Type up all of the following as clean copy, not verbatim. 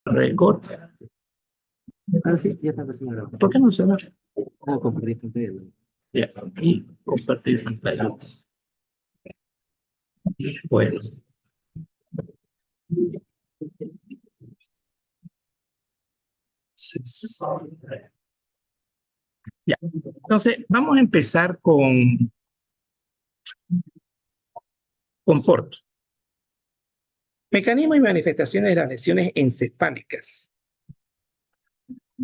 Record. Ah, sí, ya está pasando la ¿Por qué no se ve? Ah, compartir pantalla, ¿no? Ya, y compartir pantalla. Bueno, ya. Entonces, vamos a empezar con Porto. Mecanismos y manifestaciones de las lesiones encefálicas.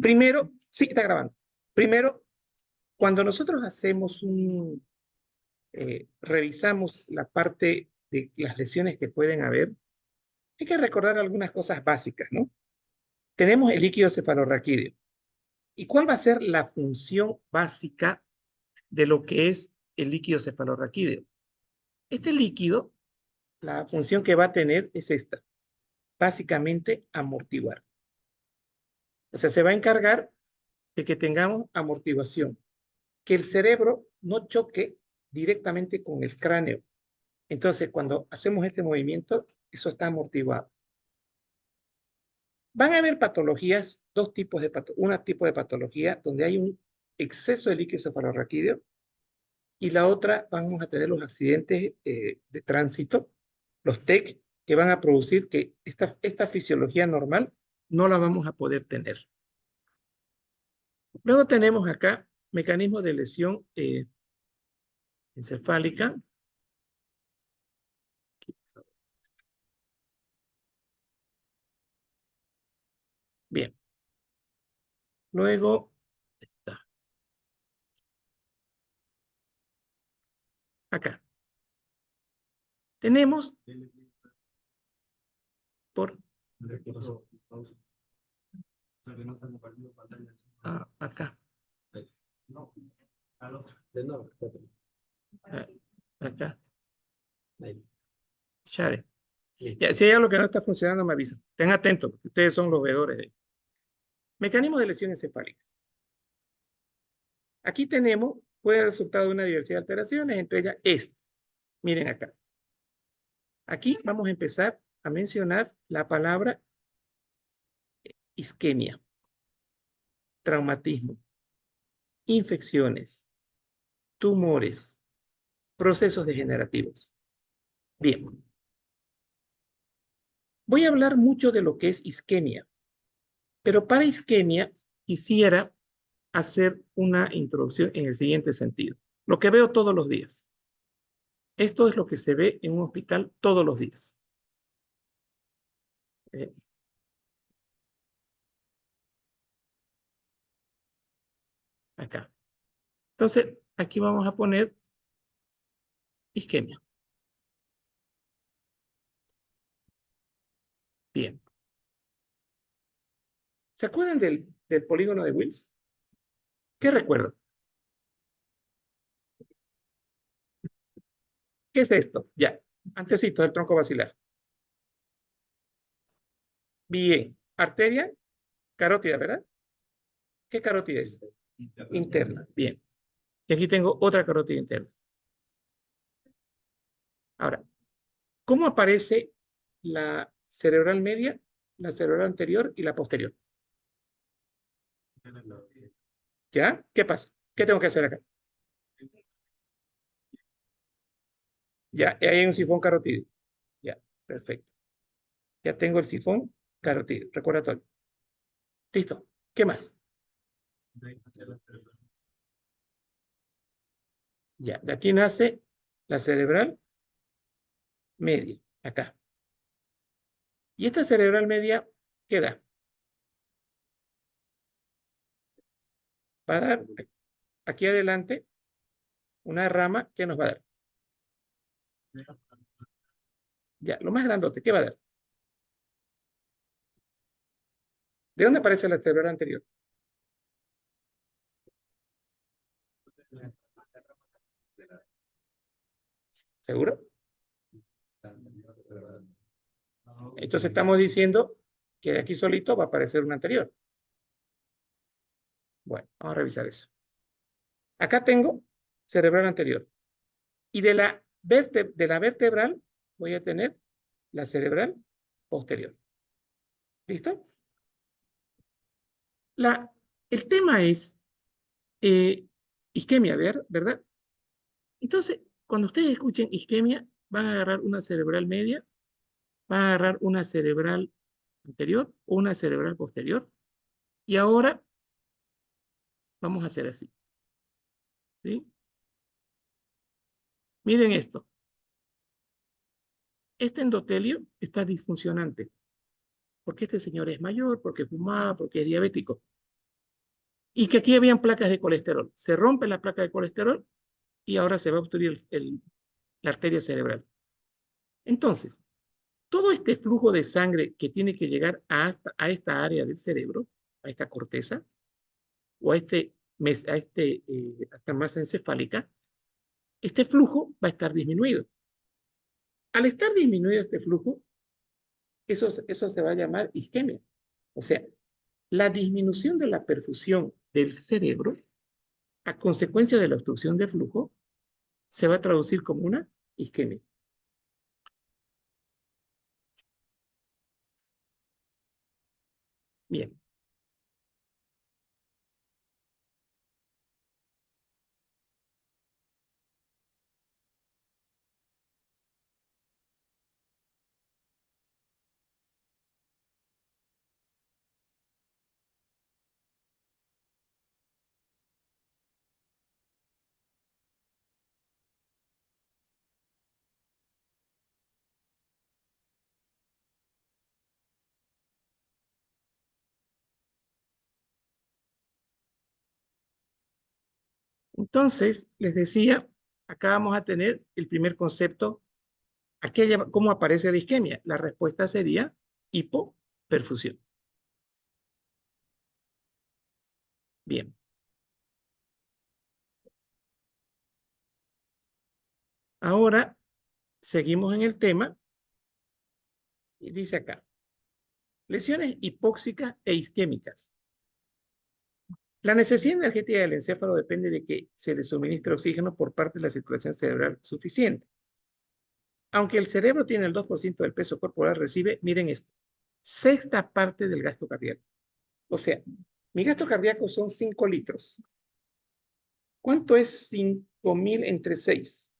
Primero, sí, está grabando. Primero, cuando nosotros revisamos la parte de las lesiones que pueden haber, hay que recordar algunas cosas básicas, ¿no? Tenemos el líquido cefalorraquídeo. ¿Y cuál va a ser la función básica de lo que es el líquido cefalorraquídeo? Este líquido, la función que va a tener es esta, básicamente amortiguar. O sea, se va a encargar de que tengamos amortiguación, que el cerebro no choque directamente con el cráneo. Entonces, cuando hacemos este movimiento, eso está amortiguado. Van a haber patologías, dos tipos de patología, un tipo de patología donde hay un exceso de líquido cefalorraquídeo y la otra vamos a tener los accidentes de tránsito, los TEC, que van a producir que esta fisiología normal no la vamos a poder tener. Luego tenemos acá mecanismos de lesión encefálica. Bien. Luego, está acá. Tenemos por acá. Acá. Share. Ya, si hay algo que no está funcionando, me avisan. Estén atentos, porque ustedes son los veedores. Mecanismos de lesión encefálica. Aquí tenemos, puede resultar de una diversidad de alteraciones, entre ellas esta. Miren acá. Aquí vamos a empezar a mencionar la palabra isquemia, traumatismo, infecciones, tumores, procesos degenerativos. Bien. Voy a hablar mucho de lo que es isquemia, pero para isquemia quisiera hacer una introducción en el siguiente sentido. Lo que veo todos los días. Esto es lo que se ve en un hospital todos los días. Eh, acá. Entonces, aquí vamos a poner isquemia. Bien. ¿Se acuerdan del polígono de Wills? ¿Qué recuerdo? ¿Qué es esto? Ya, antecito del tronco basilar. Bien, arteria carótida, ¿verdad? ¿Qué carótida es? Interna. Bien. Y aquí tengo otra carótida interna. Ahora, ¿cómo aparece la cerebral media, la cerebral anterior y la posterior? ¿Ya? ¿Qué pasa? ¿Qué tengo que hacer acá? Ya, ahí hay un sifón carotídeo. Ya, perfecto. Ya tengo el sifón carotídeo, recordatorio. Listo. ¿Qué más? Ya, de aquí nace la cerebral media, acá. Y esta cerebral media, ¿qué da? Va a dar aquí adelante una rama que nos va a dar. Ya, lo más grandote, ¿qué va a dar? ¿De dónde aparece la cerebral anterior? ¿Seguro? Entonces estamos diciendo que de aquí solito va a aparecer una anterior. Bueno, vamos a revisar eso. Acá tengo cerebral anterior. Y de la vertebral voy a tener la cerebral posterior. ¿Listo? El tema es eh, isquemia, ¿verdad? Entonces, cuando ustedes escuchen isquemia, van a agarrar una cerebral media, van a agarrar una cerebral anterior o una cerebral posterior. Y ahora vamos a hacer así, ¿sí? Miren esto. Este endotelio está disfuncionante, porque este señor es mayor, porque fumaba, porque es diabético. Y que aquí habían placas de colesterol. Se rompe la placa de colesterol y ahora se va a obstruir la arteria cerebral. Entonces, todo este flujo de sangre que tiene que llegar a esta área del cerebro, a esta corteza, o a esta masa encefálica, este flujo va a estar disminuido. Al estar disminuido este flujo, eso se va a llamar isquemia. O sea, la disminución de la perfusión del cerebro a consecuencia de la obstrucción de flujo se va a traducir como una isquemia. Bien, entonces les decía, acá vamos a tener el primer concepto. ¿Cómo aparece la isquemia? La respuesta sería hipoperfusión. Bien, ahora seguimos en el tema y dice acá, lesiones hipóxicas e isquémicas. La necesidad energética del encéfalo depende de que se le suministre oxígeno por parte de la circulación cerebral suficiente. Aunque el cerebro tiene el 2% del peso corporal, recibe, miren esto, sexta parte del gasto cardíaco. O sea, mi gasto cardíaco son 5 litros. ¿Cuánto es 5.000 entre 6?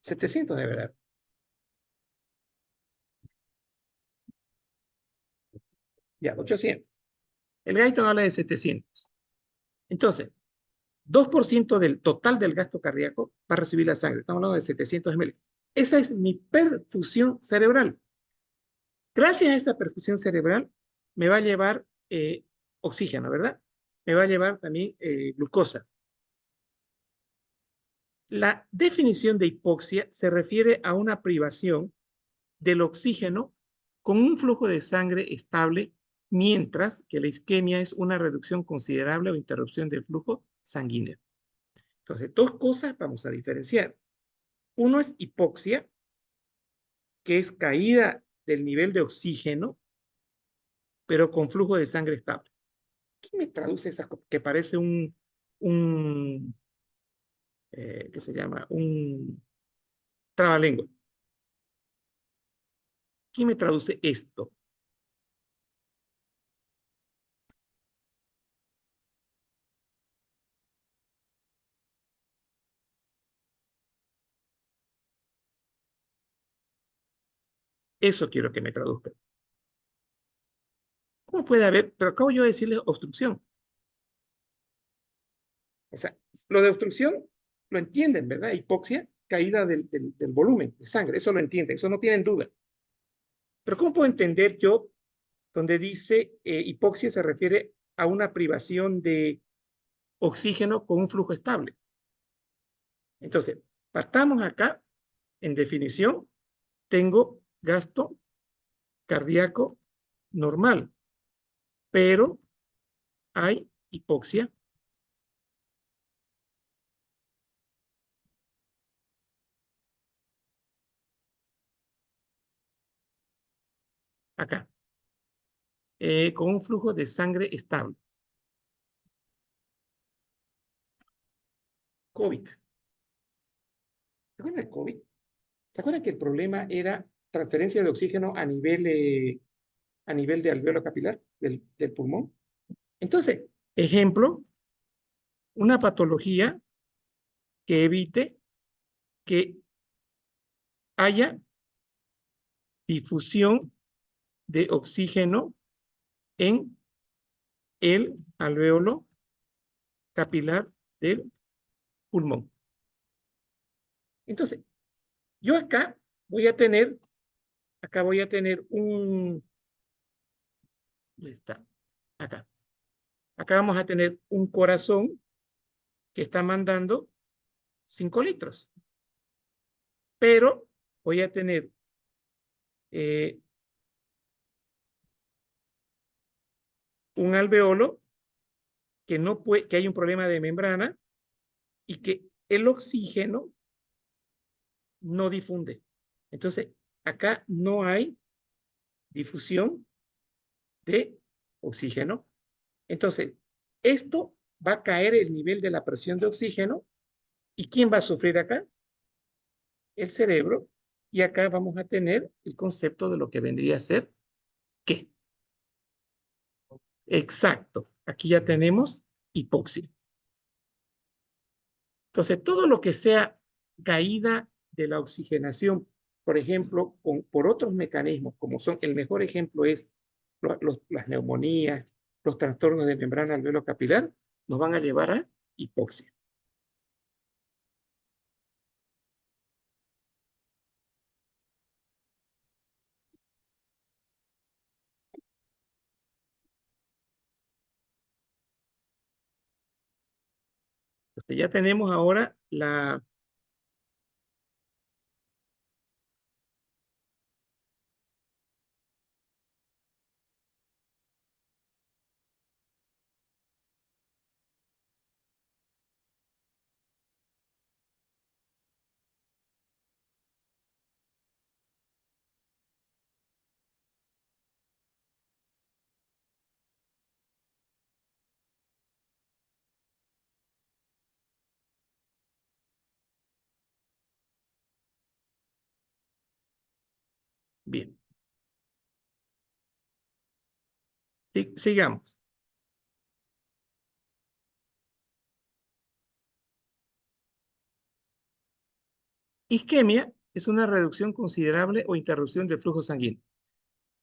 700 de verdad. Ya, 800. El Guyton habla de 700. Entonces, 2% del total del gasto cardíaco va a recibir la sangre. Estamos hablando de 700 ml. Esa es mi perfusión cerebral. Gracias a esta perfusión cerebral, me va a llevar oxígeno, ¿verdad? Me va a llevar también glucosa. La definición de hipoxia se refiere a una privación del oxígeno con un flujo de sangre estable, mientras que la isquemia es una reducción considerable o interrupción del flujo sanguíneo. Entonces, dos cosas vamos a diferenciar. Uno es hipoxia, que es caída del nivel de oxígeno, pero con flujo de sangre estable. ¿Qué me traduce esa cosa? Que parece un ¿qué se llama? Un trabalengua. ¿Qué me traduce esto? Eso quiero que me traduzca. ¿Cómo puede haber? Pero acabo yo de decirle obstrucción. O sea, lo de obstrucción lo entienden, ¿verdad? Hipoxia, caída del volumen de sangre, eso lo entienden, eso no tienen duda. Pero ¿cómo puedo entender yo donde dice hipoxia se refiere a una privación de oxígeno con un flujo estable? Entonces, partamos acá, en definición, tengo gasto cardíaco normal, pero hay hipoxia acá, con un flujo de sangre estable. COVID. ¿Se acuerdan del COVID? ¿Se acuerdan que el problema era transferencia de oxígeno a nivel a nivel de alveolo capilar del pulmón. Entonces, ejemplo, una patología que evite que haya difusión de oxígeno en el alveolo capilar del pulmón. Entonces, yo acá voy a tener un, está, acá. Acá vamos a tener un corazón que está mandando 5 litros. Pero voy a tener un alveolo que no puede, que hay un problema de membrana y que el oxígeno no difunde. Entonces, acá no hay difusión de oxígeno. Entonces, esto va a caer el nivel de la presión de oxígeno. ¿Y quién va a sufrir acá? El cerebro. Y acá vamos a tener el concepto de lo que vendría a ser ¿qué? Exacto. Aquí ya tenemos hipoxia. Entonces, todo lo que sea caída de la oxigenación, por ejemplo, por otros mecanismos, como son, el mejor ejemplo es las neumonías, los trastornos de membrana alveolo capilar, nos van a llevar a hipoxia. Entonces, ya tenemos ahora la... Bien, sigamos. Isquemia es una reducción considerable o interrupción del flujo sanguíneo.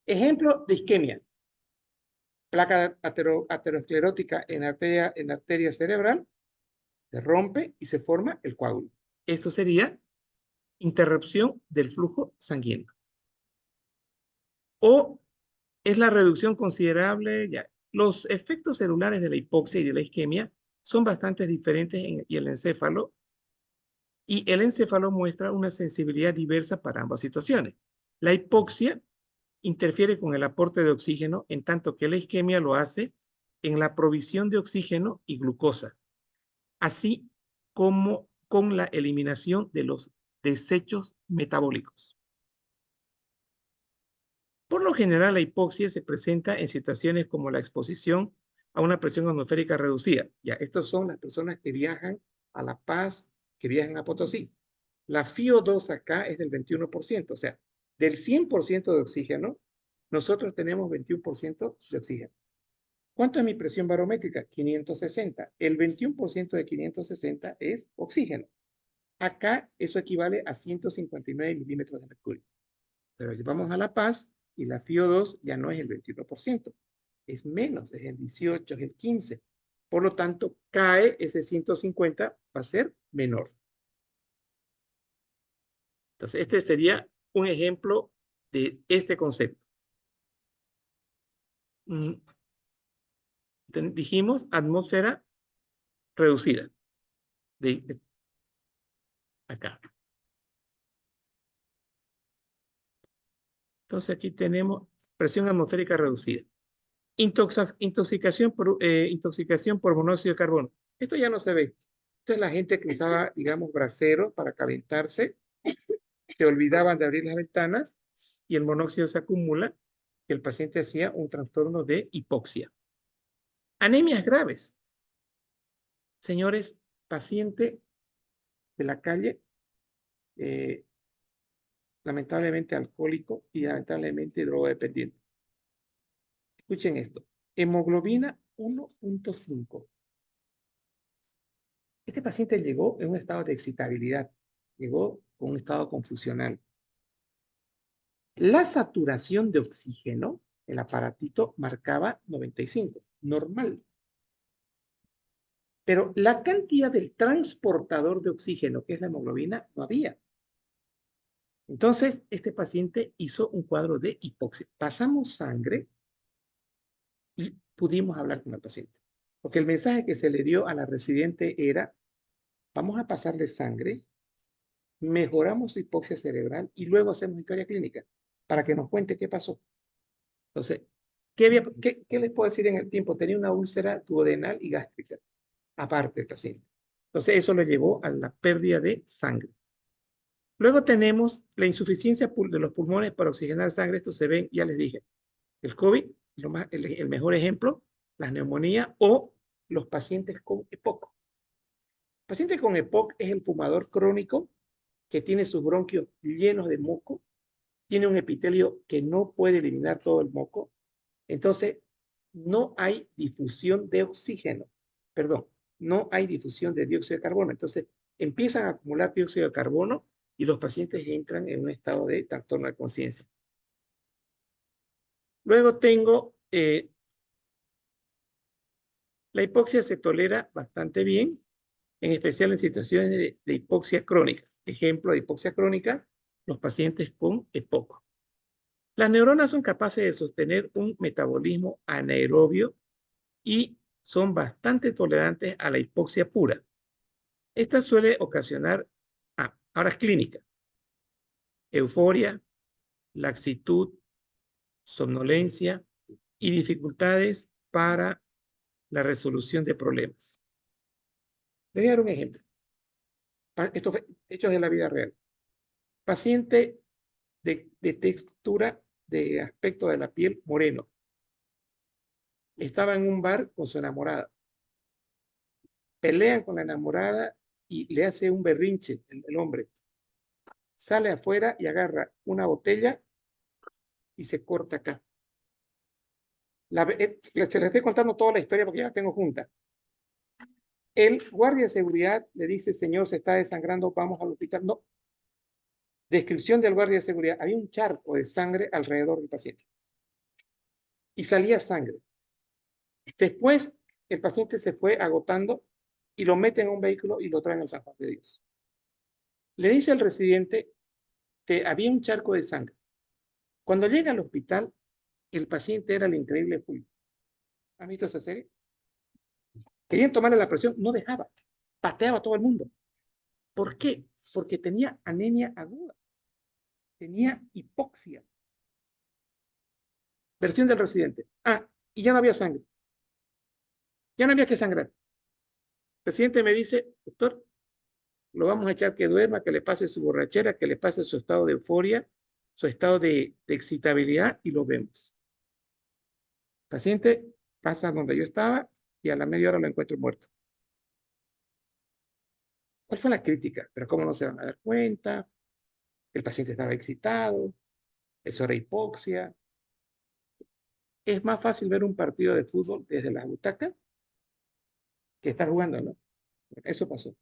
Ejemplo de isquemia: placa aterosclerótica en arteria cerebral, se rompe y se forma el coágulo. Esto sería interrupción del flujo sanguíneo. O es la reducción considerable, ya. Los efectos celulares de la hipoxia y de la isquemia son bastante diferentes en el encéfalo, y el encéfalo muestra una sensibilidad diversa para ambas situaciones. La hipoxia interfiere con el aporte de oxígeno, en tanto que la isquemia lo hace en la provisión de oxígeno y glucosa, así como con la eliminación de los desechos metabólicos. Por lo general, la hipoxia se presenta en situaciones como la exposición a una presión atmosférica reducida. Ya, estos son las personas que viajan a La Paz, que viajan a Potosí. La FiO2 acá es del 21%, o sea, del 100% de oxígeno, nosotros tenemos 21% de oxígeno. ¿Cuánto es mi presión barométrica? 560. El 21% de 560 es oxígeno. Acá eso equivale a 159 milímetros de mercurio. Pero llevamos a La Paz y la FiO2 ya no es el 21%, es menos, es el 18, es el 15. Por lo tanto, cae ese 150, va a ser menor. Entonces, este sería un ejemplo de este concepto. Dijimos atmósfera reducida. De acá. Entonces, aquí tenemos presión atmosférica reducida. Intoxicación por monóxido de carbono. Esto ya no se ve. Esta es la gente que usaba, digamos, braseros para calentarse, se olvidaban de abrir las ventanas y el monóxido se acumula, y el paciente hacía un trastorno de hipoxia. Anemias graves. Señores, paciente de la calle, lamentablemente alcohólico y lamentablemente drogodependiente. Escuchen esto. Hemoglobina 1.5. Este paciente llegó en un estado de excitabilidad. Llegó con un estado confusional. La saturación de oxígeno, el aparatito marcaba 95, normal. Pero la cantidad del transportador de oxígeno, que es la hemoglobina, no había. Entonces, este paciente hizo un cuadro de hipoxia. Pasamos sangre y pudimos hablar con el paciente. Porque el mensaje que se le dio a la residente era, vamos a pasarle sangre, mejoramos su hipoxia cerebral y luego hacemos historia clínica para que nos cuente qué pasó. Entonces, ¿qué les puedo decir en el tiempo? Tenía una úlcera duodenal y gástrica, aparte del paciente. Entonces, eso le llevó a la pérdida de sangre. Luego tenemos la insuficiencia de los pulmones para oxigenar sangre. Esto se ve, ya les dije, el COVID, el mejor ejemplo, las neumonías o los pacientes con EPOC. El paciente con EPOC es el fumador crónico que tiene sus bronquios llenos de moco, tiene un epitelio que no puede eliminar todo el moco, entonces no hay difusión de oxígeno, perdón, no hay difusión de dióxido de carbono, entonces empiezan a acumular dióxido de carbono y los pacientes entran en un estado de trastorno de conciencia. Luego tengo la hipoxia se tolera bastante bien, en especial en situaciones de hipoxia crónica. Ejemplo de hipoxia crónica, los pacientes con EPOC. Las neuronas son capaces de sostener un metabolismo anaerobio y son bastante tolerantes a la hipoxia pura. Esta suele ocasionar, ahora es clínica, euforia, laxitud, somnolencia y dificultades para la resolución de problemas. Le voy a dar un ejemplo. Estos hechos de la vida real. Paciente de textura, de aspecto de la piel moreno. Estaba en un bar con su enamorada. Pelean con la enamorada y le hace un berrinche el hombre. Sale afuera y agarra una botella y se corta acá. Se les estoy contando toda la historia porque ya la tengo junta. El guardia de seguridad le dice, señor, se está desangrando, vamos al hospital. No. Descripción del guardia de seguridad. Había un charco de sangre alrededor del paciente. Y salía sangre. Después, el paciente se fue agotando y lo meten en un vehículo y lo traen al San Juan de Dios. Le dice al residente que había un charco de sangre. Cuando llega al hospital, el paciente era el increíble Julio. ¿Han visto esa serie? Querían tomarle la presión, no dejaba. Pateaba a todo el mundo. ¿Por qué? Porque tenía anemia aguda. Tenía hipoxia. Versión del residente. Y ya no había sangre. Ya no había que sangrar. El residente me dice, doctor, lo vamos a echar que duerma, que le pase su borrachera, que le pase su estado de euforia, su estado de excitabilidad y lo vemos. El paciente pasa donde yo estaba y a la media hora lo encuentro muerto. ¿Cuál fue la crítica? Pero ¿cómo no se van a dar cuenta? El paciente estaba excitado, eso era hipoxia. Es más fácil ver un partido de fútbol desde la butaca que estar jugando, ¿no? Eso pasó.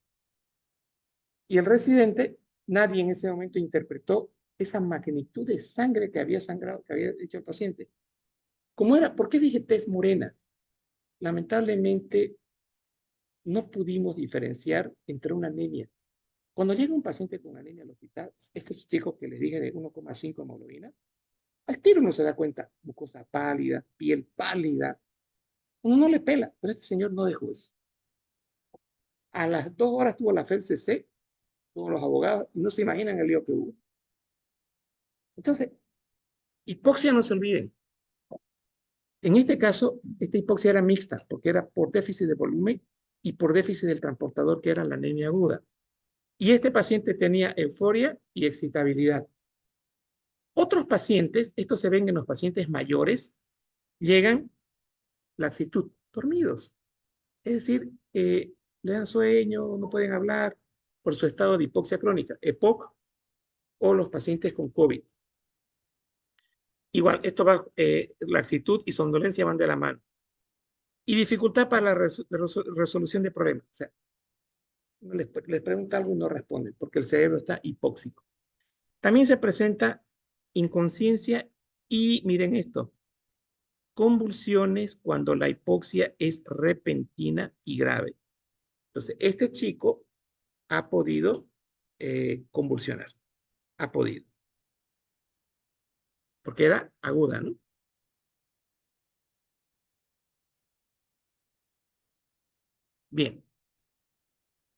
Y el residente, nadie en ese momento interpretó esa magnitud de sangre que había sangrado, que había hecho el paciente. ¿Cómo era? ¿Por qué dije tez morena? Lamentablemente no pudimos diferenciar entre una anemia. Cuando llega un paciente con anemia al hospital, estos chicos que les dije de 1,5 hemoglobina, al tiro uno se da cuenta, mucosa pálida, piel pálida, uno no le pela, pero este señor no dejó eso. A las 2 horas tuvo la FELCC, con los abogados, y no se imaginan el lío que hubo. Entonces, hipoxia no se olviden. En este caso, esta hipoxia era mixta, porque era por déficit de volumen y por déficit del transportador, que era la anemia aguda. Y este paciente tenía euforia y excitabilidad. Otros pacientes, esto se ven en los pacientes mayores, llegan laxitud, dormidos. Es decir, le dan sueño, no pueden hablar por su estado de hipoxia crónica, EPOC, o los pacientes con COVID. Igual, esto va, laxitud y somnolencia van de la mano. Y dificultad para la resolución de problemas. O sea, les pregunta algo y no responden porque el cerebro está hipóxico. También se presenta inconsciencia y, miren esto, convulsiones cuando la hipoxia es repentina y grave. Entonces, este chico ha podido convulsionar, ha podido, porque era aguda, ¿no? Bien,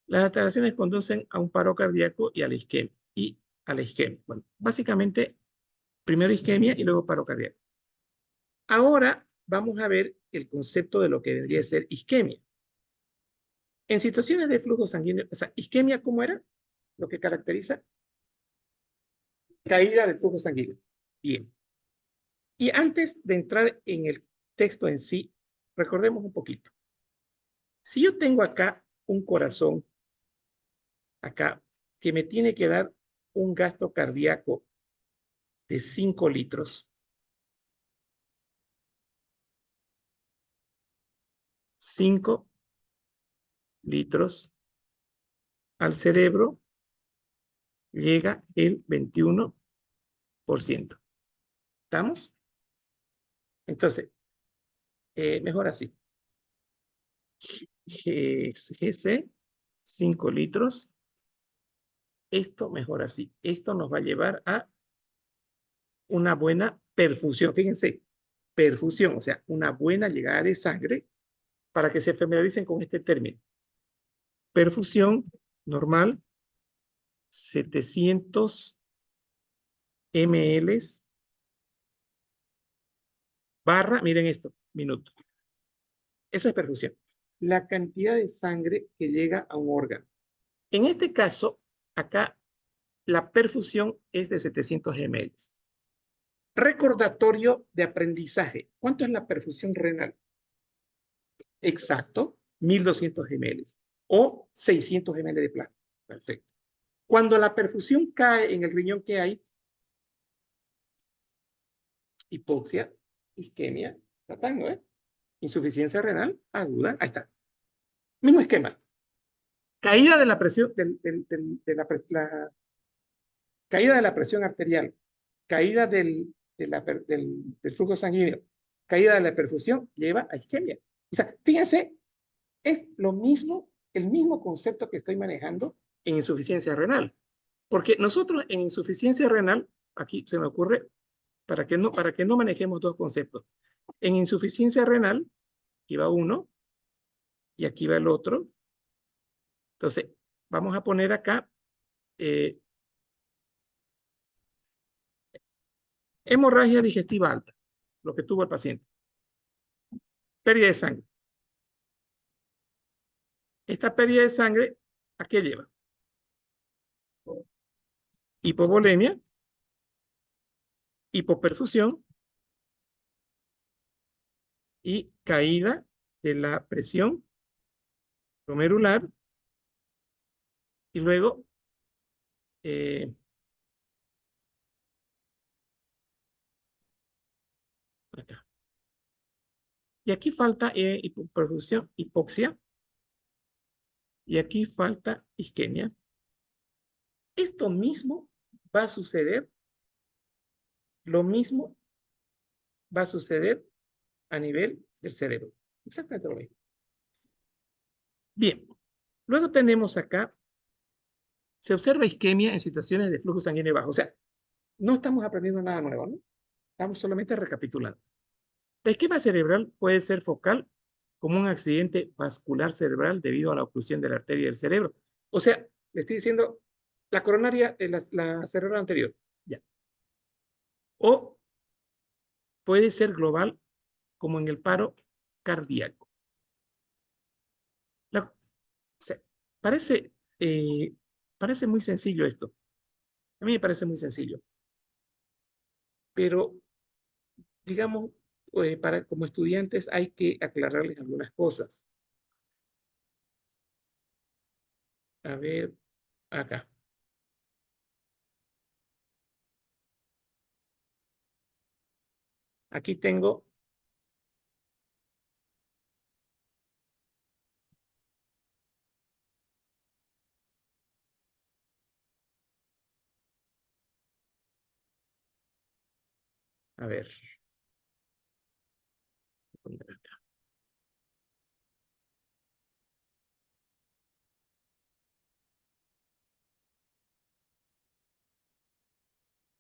las alteraciones conducen a un paro cardíaco y a la isquemia. Bueno, básicamente, primero isquemia y luego paro cardíaco. Ahora vamos a ver el concepto de lo que debería ser isquemia. En situaciones de flujo sanguíneo, o sea, isquemia, ¿cómo era? Lo que caracteriza caída del flujo sanguíneo. Bien. Y antes de entrar en el texto en sí, recordemos un poquito. Si yo tengo acá un corazón, acá, que me tiene que dar un gasto cardíaco de 5 litros, 5 litros al cerebro llega el 21%. ¿Estamos? Entonces, mejor así. GC, 5 litros. Esto mejor así. Esto nos va a llevar a una buena perfusión. Fíjense, perfusión, o sea, una buena llegada de sangre para que se familiaricen con este término. Perfusión normal, 700 ml barra, miren esto, minuto. Eso es perfusión. La cantidad de sangre que llega a un órgano. En este caso, acá la perfusión es de 700 ml. Recordatorio de aprendizaje. ¿Cuánto es la perfusión renal? Exacto, 1200 ml o 600 ml de plasma. Perfecto. Cuando la perfusión cae en el riñón, ¿qué hay? Hipoxia, isquemia, tratando, ¿eh? Insuficiencia renal aguda, ahí está. Mismo esquema. Caída de la presión, caída de la presión arterial, caída del flujo sanguíneo, caída de la perfusión, lleva a isquemia. O sea, fíjense, es lo mismo, el mismo concepto que estoy manejando en insuficiencia renal. Porque nosotros en insuficiencia renal, aquí se me ocurre, para que no manejemos dos conceptos. En insuficiencia renal, aquí va uno y aquí va el otro. Entonces, vamos a poner acá eh, hemorragia digestiva alta, lo que tuvo el paciente. Pérdida de sangre. Esta pérdida de sangre, ¿a qué lleva? Hipovolemia, hipoperfusión y caída de la presión glomerular y luego acá. Y aquí falta hipoperfusión, hipoxia, y aquí falta isquemia. Esto mismo va a suceder, lo mismo va a suceder a nivel del cerebro. Exactamente lo mismo. Bien, luego tenemos acá, se observa isquemia en situaciones de flujo sanguíneo bajo. O sea, no estamos aprendiendo nada nuevo, ¿no? Estamos solamente recapitulando. La isquemia cerebral puede ser focal como un accidente vascular cerebral debido a la oclusión de la arteria del cerebro. O sea, le estoy diciendo la coronaria, la cerebral anterior, ya. O puede ser global como en el paro cardíaco. La, o sea, parece, eh, parece muy sencillo esto. A mí me parece muy sencillo. Pero, digamos, como estudiantes hay que aclararles algunas cosas. A ver, acá. Aquí tengo a ver.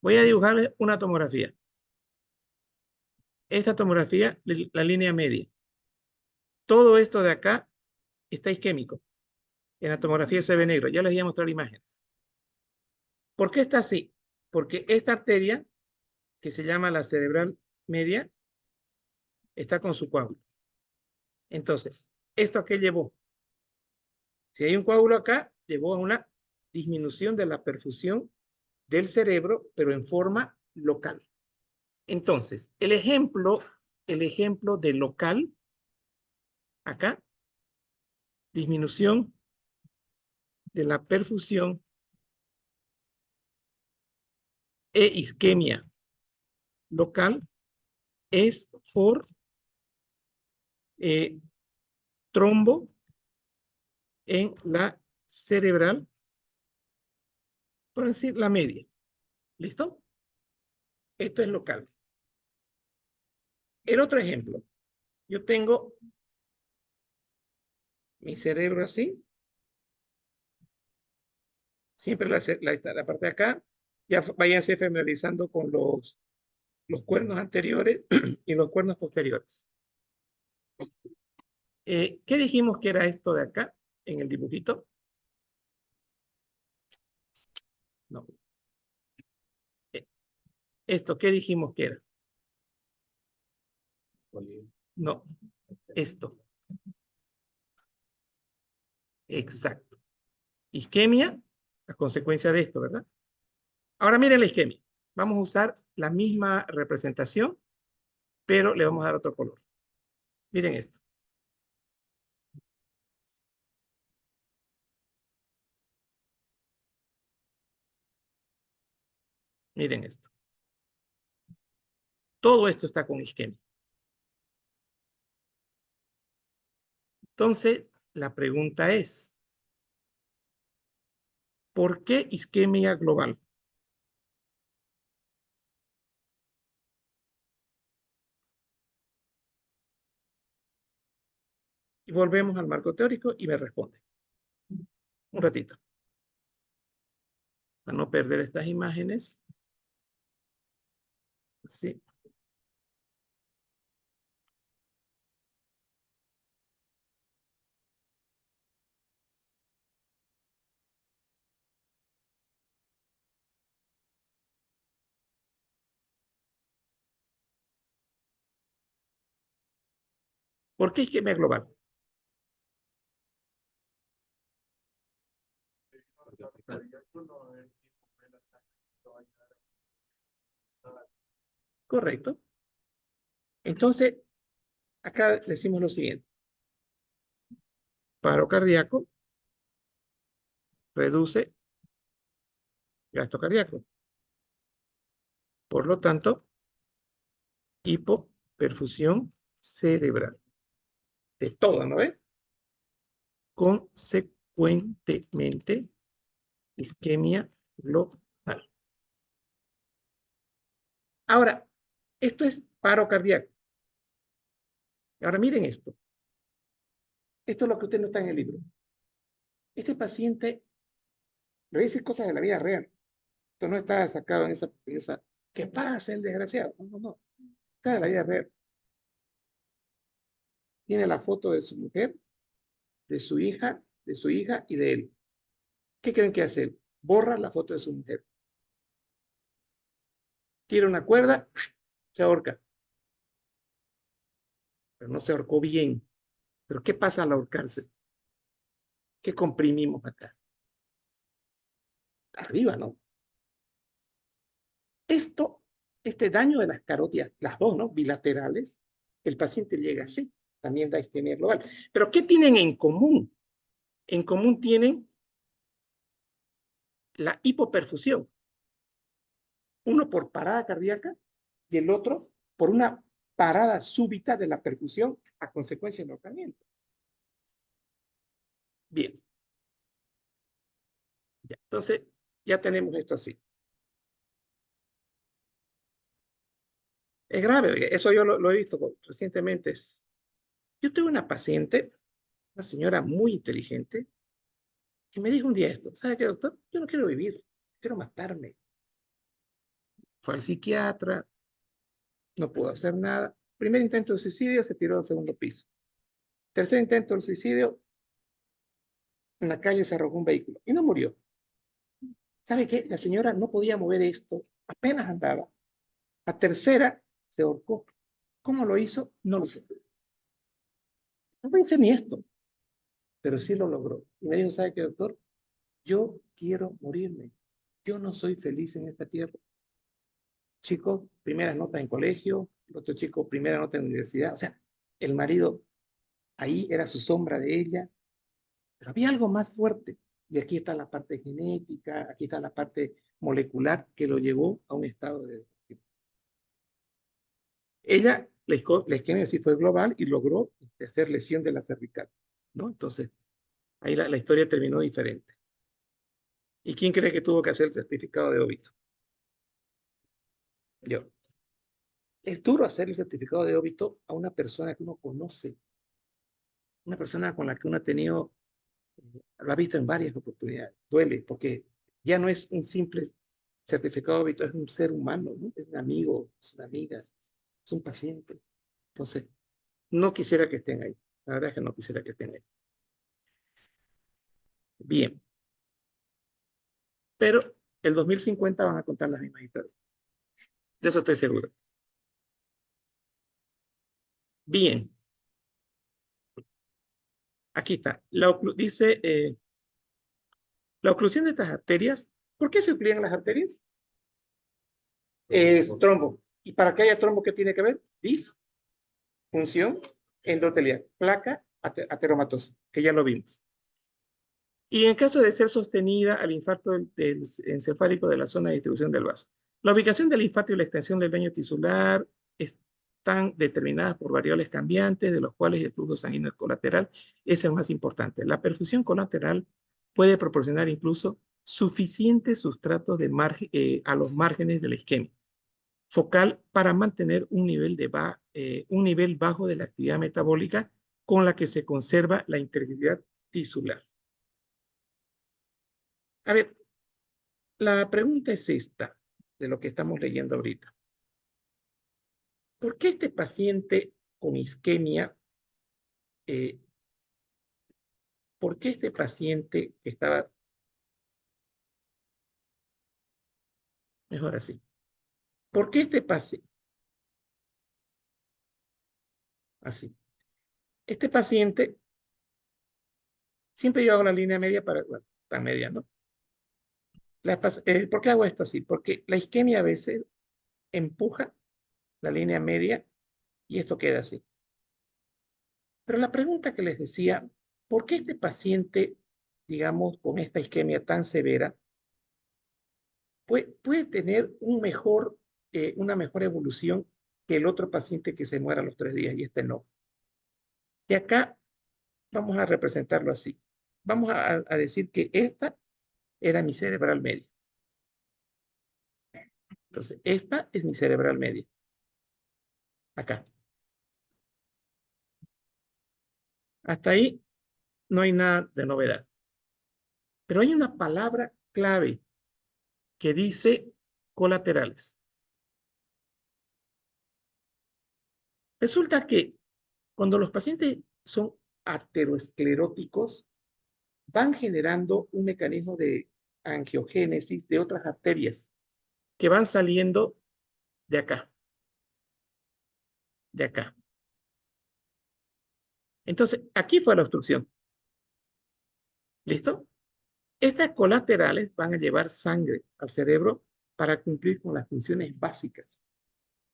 Voy a dibujarle una tomografía. Esta tomografía, la línea media. Todo esto de acá está isquémico. En la tomografía se ve negro. Ya les voy a mostrar imágenes. ¿Por qué está así? Porque esta arteria, que se llama la cerebral media, está con su coágulo. Entonces, ¿esto a qué llevó? Si hay un coágulo acá, llevó a una disminución de la perfusión del cerebro, pero en forma local. Entonces, el ejemplo de local, acá, disminución de la perfusión e isquemia local es por trombo en la cerebral, por decir la media. ¿Listo? Esto es local. El otro ejemplo, yo tengo mi cerebro así, siempre la parte de acá, ya váyanse familiarizando con los cuernos anteriores y los cuernos posteriores. ¿Qué dijimos que era esto de acá en el dibujito? No. ¿Esto qué dijimos que era? No, esto. Exacto. Isquemia, la consecuencia de esto, ¿verdad? Ahora miren la isquemia. Vamos a usar la misma representación, pero le vamos a dar otro color. Miren esto. Miren esto. Todo esto está con isquemia. Entonces, la pregunta es, ¿por qué isquemia global? Y volvemos al marco teórico y me responde. Un ratito. Para no perder estas imágenes. Sí. ¿Por qué isquemia global? Correcto. Entonces, acá decimos lo siguiente. Paro cardíaco reduce gasto cardíaco. Por lo tanto, hipoperfusión cerebral. De todo, ¿no ves? Consecuentemente, isquemia global. Ahora, esto es paro cardíaco. Ahora miren esto. Esto es lo que usted no está en el libro. Este paciente le dice cosas de la vida real. Esto no está sacado en esa ¿qué pasa el desgraciado? No, no, no. Está de la vida real. Tiene la foto de su mujer, de su hija y de él. ¿Qué creen que hace él? Borra la foto de su mujer. Tira una cuerda, se ahorca. Pero no se ahorcó bien. ¿Pero qué pasa al ahorcarse? ¿Qué comprimimos acá? Arriba, ¿no? Esto, este daño de las carótidas, las dos, ¿no? Bilaterales, el paciente llega así, también da isquemia global. Pero ¿qué tienen en común? En común tienen la hipoperfusión. Uno por parada cardíaca y el otro por una parada súbita de la percusión a consecuencia del ahorcamiento. Bien, ya. Entonces ya tenemos esto así. Es grave, oye, eso yo lo he visto recientemente. Yo tuve una paciente, una señora muy inteligente, que me dijo un día esto: ¿sabe qué, doctor? Yo no quiero vivir, quiero matarme. Fue al psiquiatra, no pudo hacer nada. Primer intento de suicidio, se tiró al segundo piso. Tercer intento de suicidio, en la calle se arrojó un vehículo y no murió. ¿Sabe qué? La señora no podía mover esto, apenas andaba. La tercera se ahorcó. ¿Cómo lo hizo? No lo sé. No pensé ni esto, pero sí lo logró. Y me dijo: ¿sabe qué, doctor? Yo quiero morirme. Yo no soy feliz en esta tierra. Chico, primeras notas en colegio, el otro chico, primera nota en universidad. O sea, el marido ahí era su sombra de ella, pero había algo más fuerte. Y aquí está la parte genética, aquí está la parte molecular que lo llevó a un estado de depresión. Ella, la isquemia sí fue global y logró hacer lesión de la cervical, ¿no? Entonces, ahí la historia terminó diferente. ¿Y quién cree que tuvo que hacer el certificado de óbito? Yo. Es duro hacer el certificado de óbito a una persona que uno conoce, una persona con la que uno ha tenido, lo ha visto en varias oportunidades. Duele porque ya no es un simple certificado de óbito, es un ser humano, ¿no? Es un amigo, es una amiga, es un paciente. Entonces, no quisiera que estén ahí. La verdad es que no quisiera que estén ahí. Bien, pero el 2050 van a contar las mismas historias. De eso estoy seguro. Bien, aquí está. Dice, la oclusión de estas arterias. ¿Por qué se ocluyen las arterias? Es trombo. ¿Y para que haya trombo, qué tiene que ver? Disfunción endotelial, placa ateromatosa, que ya lo vimos. Y en caso de ser sostenida al infarto del encefálico de la zona de distribución del vaso. La ubicación del infarto y la extensión del daño tisular están determinadas por variables cambiantes, de los cuales el flujo sanguíneo colateral es el más importante. La perfusión colateral puede proporcionar incluso suficientes sustratos a los márgenes de la isquemia focal para mantener un nivel bajo de la actividad metabólica con la que se conserva la integridad tisular. A ver, la pregunta es esta, de lo que estamos leyendo ahorita. ¿Por qué este paciente con isquemia, eh, por qué este paciente que estaba, mejor así, por qué este paciente, así, este paciente, siempre yo hago la línea media para, bueno, la media, ¿no? ¿Por qué hago esto así? Porque la isquemia a veces empuja la línea media y esto queda así. Pero la pregunta que les decía: ¿por qué este paciente, digamos, con esta isquemia tan severa, puede tener una mejor evolución que el otro paciente que se muera a los 3 días y este no? Y acá vamos a representarlo así. Vamos a decir que esta era mi cerebral media. Entonces, esta es mi cerebral media. Acá. Hasta ahí no hay nada de novedad. Pero hay una palabra clave que dice colaterales. Resulta que cuando los pacientes son ateroscleróticos, van generando un mecanismo de angiogénesis de otras arterias que van saliendo de acá, de acá. Entonces, aquí fue la obstrucción. ¿Listo? Estas colaterales van a llevar sangre al cerebro para cumplir con las funciones básicas.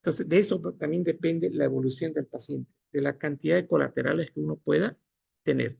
Entonces, de eso también depende la evolución del paciente, de la cantidad de colaterales que uno pueda tener.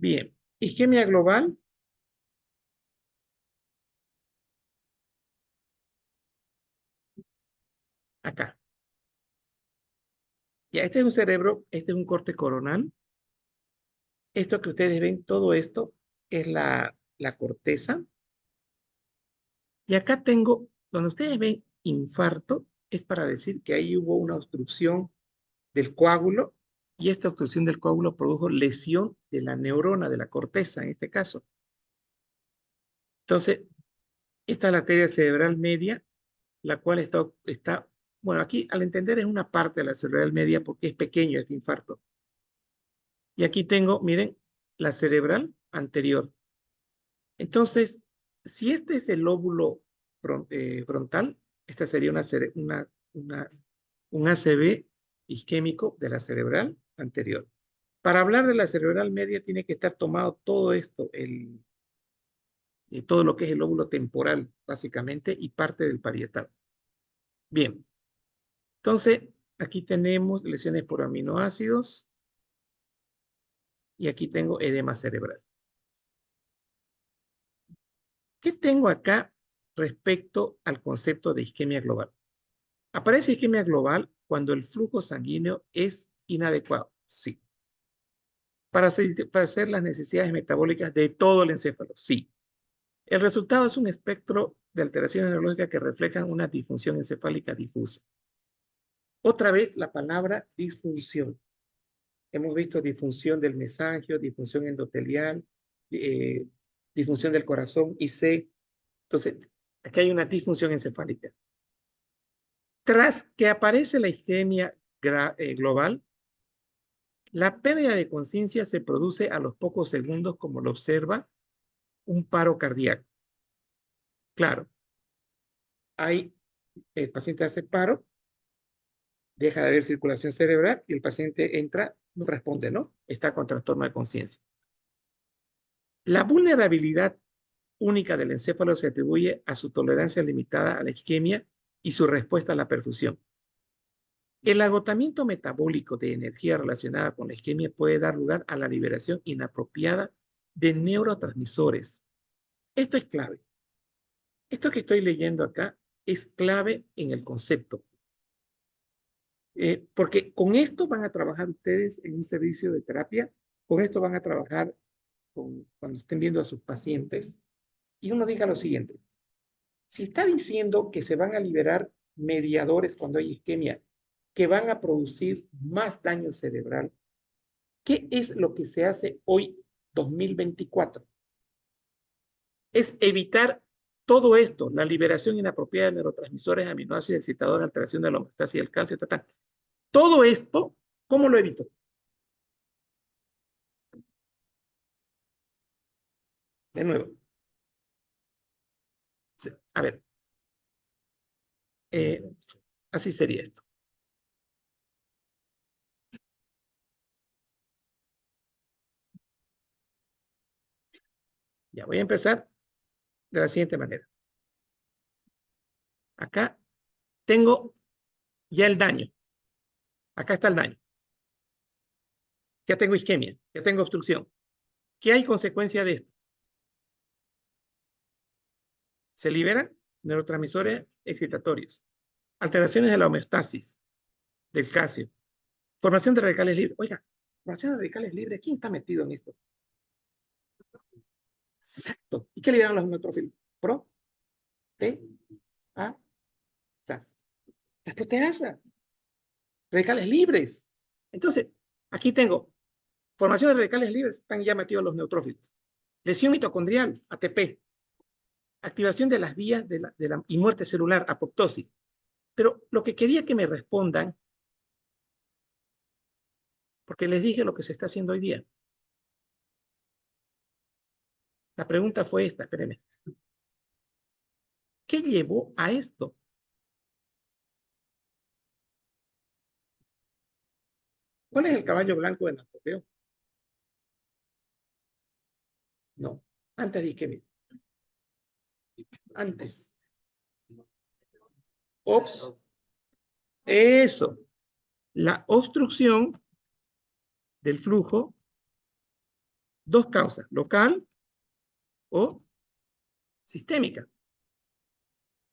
Bien, isquemia global. Acá. Ya, este es un cerebro, este es un corte coronal. Esto que ustedes ven, todo esto es la corteza. Y acá tengo, donde ustedes ven infarto, es para decir que ahí hubo una obstrucción del coágulo y esta obstrucción del coágulo produjo lesión de la neurona, de la corteza en este caso. Entonces, esta es la arteria cerebral media, la cual está, bueno, aquí al entender es una parte de la cerebral media porque es pequeño este infarto. Y aquí tengo, miren, la cerebral anterior. Entonces, si este es el lóbulo frontal, esta sería un ACV isquémico de la cerebral anterior. Para hablar de la cerebral media tiene que estar tomado todo esto, todo lo que es el lóbulo temporal, básicamente, y parte del parietal. Bien, entonces aquí tenemos lesiones por aminoácidos y aquí tengo edema cerebral. ¿Qué tengo acá respecto al concepto de isquemia global? ¿Aparece isquemia global cuando el flujo sanguíneo es inadecuado? Sí. ¿Para satisfacer las necesidades metabólicas de todo el encéfalo? Sí. El resultado es un espectro de alteraciones neurológicas que reflejan una disfunción encefálica difusa. Otra vez la palabra disfunción. Hemos visto disfunción del mesangio, disfunción endotelial, eh, disfunción del corazón, IC. Entonces, aquí hay una disfunción encefálica. Tras que aparece la isquemia global, la pérdida de conciencia se produce a los pocos segundos, como lo observa un paro cardíaco. Claro, el paciente hace paro, deja de haber circulación cerebral y el paciente entra, no responde, ¿no? Está con trastorno de conciencia. La vulnerabilidad única del encéfalo se atribuye a su tolerancia limitada a la isquemia y su respuesta a la perfusión. El agotamiento metabólico de energía relacionada con la isquemia puede dar lugar a la liberación inapropiada de neurotransmisores. Esto es clave. Esto que estoy leyendo acá es clave en el concepto. Porque con esto van a trabajar ustedes en un servicio de terapia, con esto van a trabajar cuando estén viendo a sus pacientes. Y uno diga lo siguiente, si está diciendo que se van a liberar mediadores cuando hay isquemia, que van a producir más daño cerebral, ¿qué es lo que se hace hoy, 2024? Es evitar todo esto, la liberación inapropiada de neurotransmisores, aminoácidos, excitadores, alteración de la homeostasis del calcio, tal. Todo esto, ¿cómo lo evito? De nuevo, a ver, eh, así sería esto. Ya voy a empezar de la siguiente manera. Acá tengo ya el daño. Acá está el daño. Ya tengo isquemia, ya tengo obstrucción. ¿Qué hay consecuencia de esto? Se liberan neurotransmisores excitatorios, alteraciones de la homeostasis, del calcio, formación de radicales libres. Oiga, formación de radicales libres, ¿quién está metido en esto? Exacto. ¿Y qué liberan los neutrófilos? Pro, T, A, SAS. Las proteasas, radicales libres. Entonces, aquí tengo formación de radicales libres, están ya metidos los neutrófilos. Lesión mitocondrial, ATP. Activación de las vías y muerte celular, apoptosis. Pero lo que quería que me respondan, porque les dije lo que se está haciendo hoy día. La pregunta fue esta, espérenme. ¿Qué llevó a esto? ¿Cuál es el caballo blanco de Napoleón? No, antes de isquemia. Antes. Ops. Eso. La obstrucción del flujo dos causas, local o sistémica.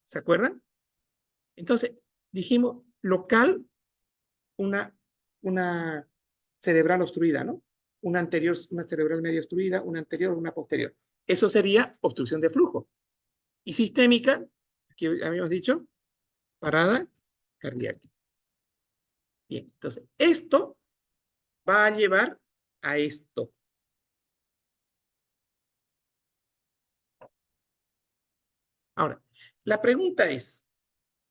¿Se acuerdan? Entonces, dijimos local, una cerebral obstruida, ¿no? Una anterior, una cerebral medio obstruida, una anterior, una posterior. Eso sería obstrucción de flujo. Y sistémica, que habíamos dicho, parada cardíaca. Bien, entonces, esto va a llevar a esto. Ahora, la pregunta es,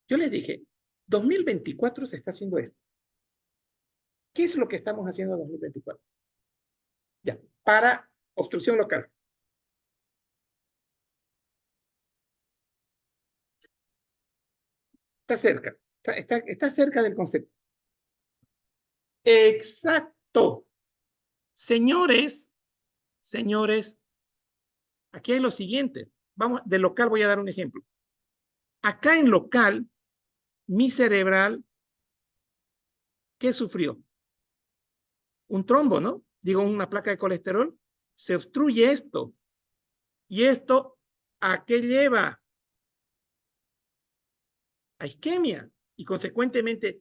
yo les dije, 2024 se está haciendo esto. ¿Qué es lo que estamos haciendo en 2024? Ya, para obstrucción local. Está cerca, está cerca del concepto. Exacto. Señores, señores, aquí hay lo siguiente. Vamos, de local voy a dar un ejemplo. Acá en local, mi cerebral, ¿qué sufrió? Un trombo, ¿no? Digo, una placa de colesterol. Se obstruye esto. ¿Y esto a qué lleva? A isquemia. Y consecuentemente,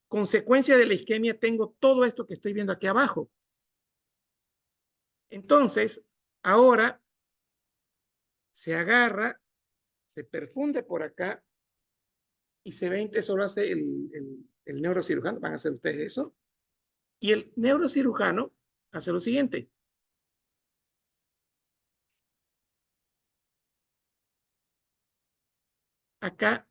consecuencia de la isquemia, tengo todo esto que estoy viendo aquí abajo. Entonces, ahora se agarra, se perfunde por acá y se ve, eso lo hace el neurocirujano, van a hacer ustedes eso, y el neurocirujano hace lo siguiente. Acá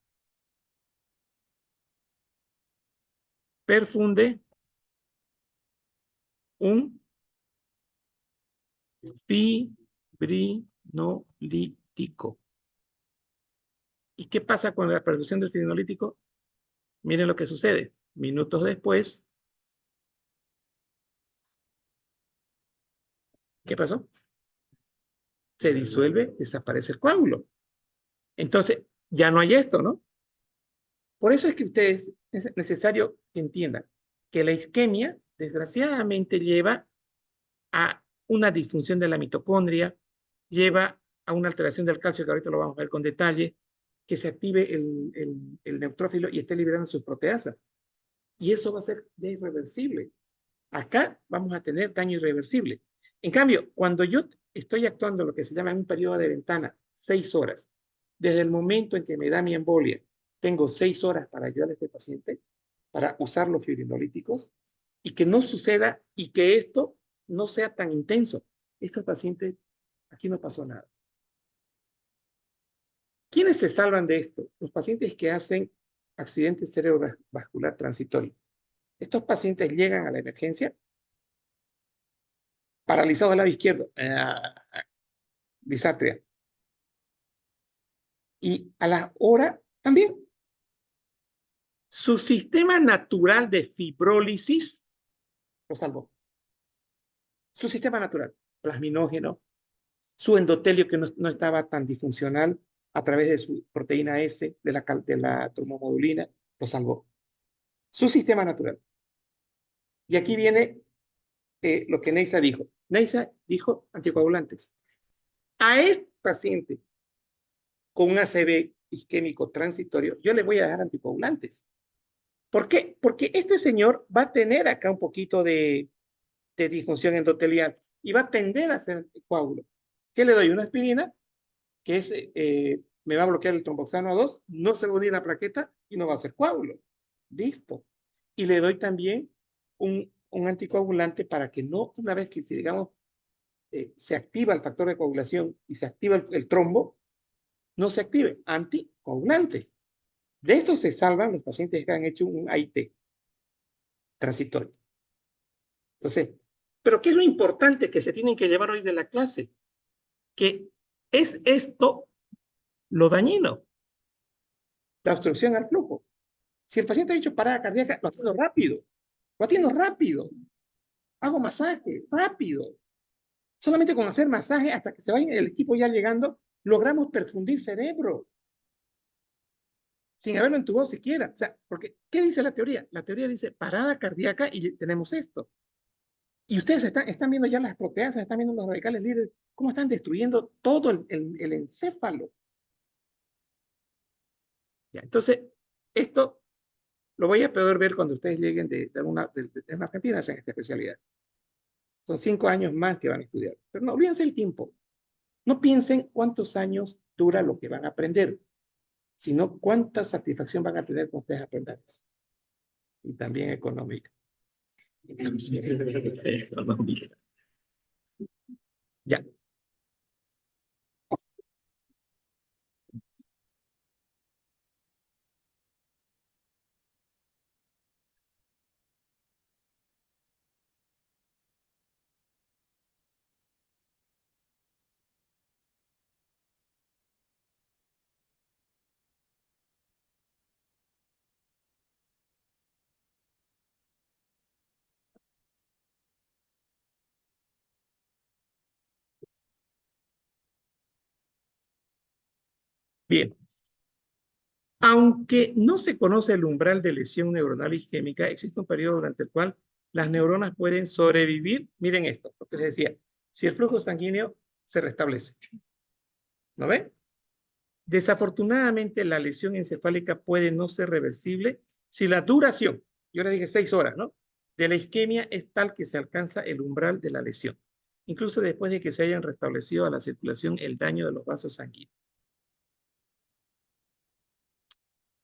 perfunde un fibrinolítico. ¿Y qué pasa con la perfusión del fibrinolítico? Miren lo que sucede. Minutos después, ¿qué pasó? Se disuelve, desaparece el coágulo. Entonces, ya no hay esto, ¿no? Por eso es que ustedes es necesario que entiendan que la isquemia, desgraciadamente, lleva a una disfunción de la mitocondria, lleva a una alteración del calcio, que ahorita lo vamos a ver con detalle, que se active el neutrófilo y esté liberando sus proteasas. Y eso va a ser irreversible. Acá vamos a tener daño irreversible. En cambio, cuando yo estoy actuando lo que se llama en un periodo de ventana, 6 horas, desde el momento en que me da mi embolia, tengo 6 horas para ayudar a este paciente, para usar los fibrinolíticos, y que no suceda y que esto no sea tan intenso. Estos pacientes, aquí no pasó nada. ¿Quiénes se salvan de esto? Los pacientes que hacen accidente cerebrovascular transitorio. Estos pacientes llegan a la emergencia paralizados del lado izquierdo, disatria. Y a la hora también. Su sistema natural de fibrólisis lo salvó. Su sistema natural, plasminógeno, su endotelio que no estaba tan disfuncional a través de su proteína S, de la tromomodulina, lo salvó. Su sistema natural. Y aquí viene lo que Neisa dijo. Neisa dijo anticoagulantes. A este paciente con un ACV isquémico transitorio, yo le voy a dar anticoagulantes. ¿Por qué? Porque este señor va a tener acá un poquito de disfunción endotelial y va a tender a ser coágulo. ¿Qué le doy? Una aspirina, que es, me va a bloquear el tromboxano 2, no se va a unir la plaqueta y no va a ser coágulo. Listo. Y le doy también un anticoagulante para que no, una vez que, si digamos, se activa el factor de coagulación y se activa el trombo, no se active. Anticoagulante. De esto se salvan los pacientes que han hecho un AIT transitorio. Entonces, pero ¿qué es lo importante que se tienen que llevar hoy de la clase? Que es esto lo dañino, la obstrucción al flujo. Si el paciente ha hecho parada cardíaca, lo atiendo rápido, hago masaje rápido. Solamente con hacer masaje hasta que se vaya el equipo ya llegando, logramos perfundir cerebro, sin haberlo entubado siquiera. O sea, porque, ¿qué dice la teoría? La teoría dice parada cardíaca y tenemos esto. Y ustedes están viendo ya las proteasas, están viendo los radicales libres, cómo están destruyendo todo el encéfalo. Ya, entonces, esto lo voy a poder ver cuando ustedes lleguen de Argentina en esta especialidad. Son 5 años más que van a estudiar. Pero no olvídense el tiempo. No piensen cuántos años dura lo que van a aprender, sino cuánta satisfacción van a tener con ustedes aprendan eso. Y también económica. Económica. Ya. Bien. Aunque no se conoce el umbral de lesión neuronal isquémica, existe un periodo durante el cual las neuronas pueden sobrevivir. Miren esto, lo que les decía. Si el flujo sanguíneo se restablece. ¿No ven? Desafortunadamente, la lesión encefálica puede no ser reversible si la duración, yo les dije 6 horas, ¿no? De la isquemia es tal que se alcanza el umbral de la lesión, incluso después de que se hayan restablecido a la circulación el daño de los vasos sanguíneos.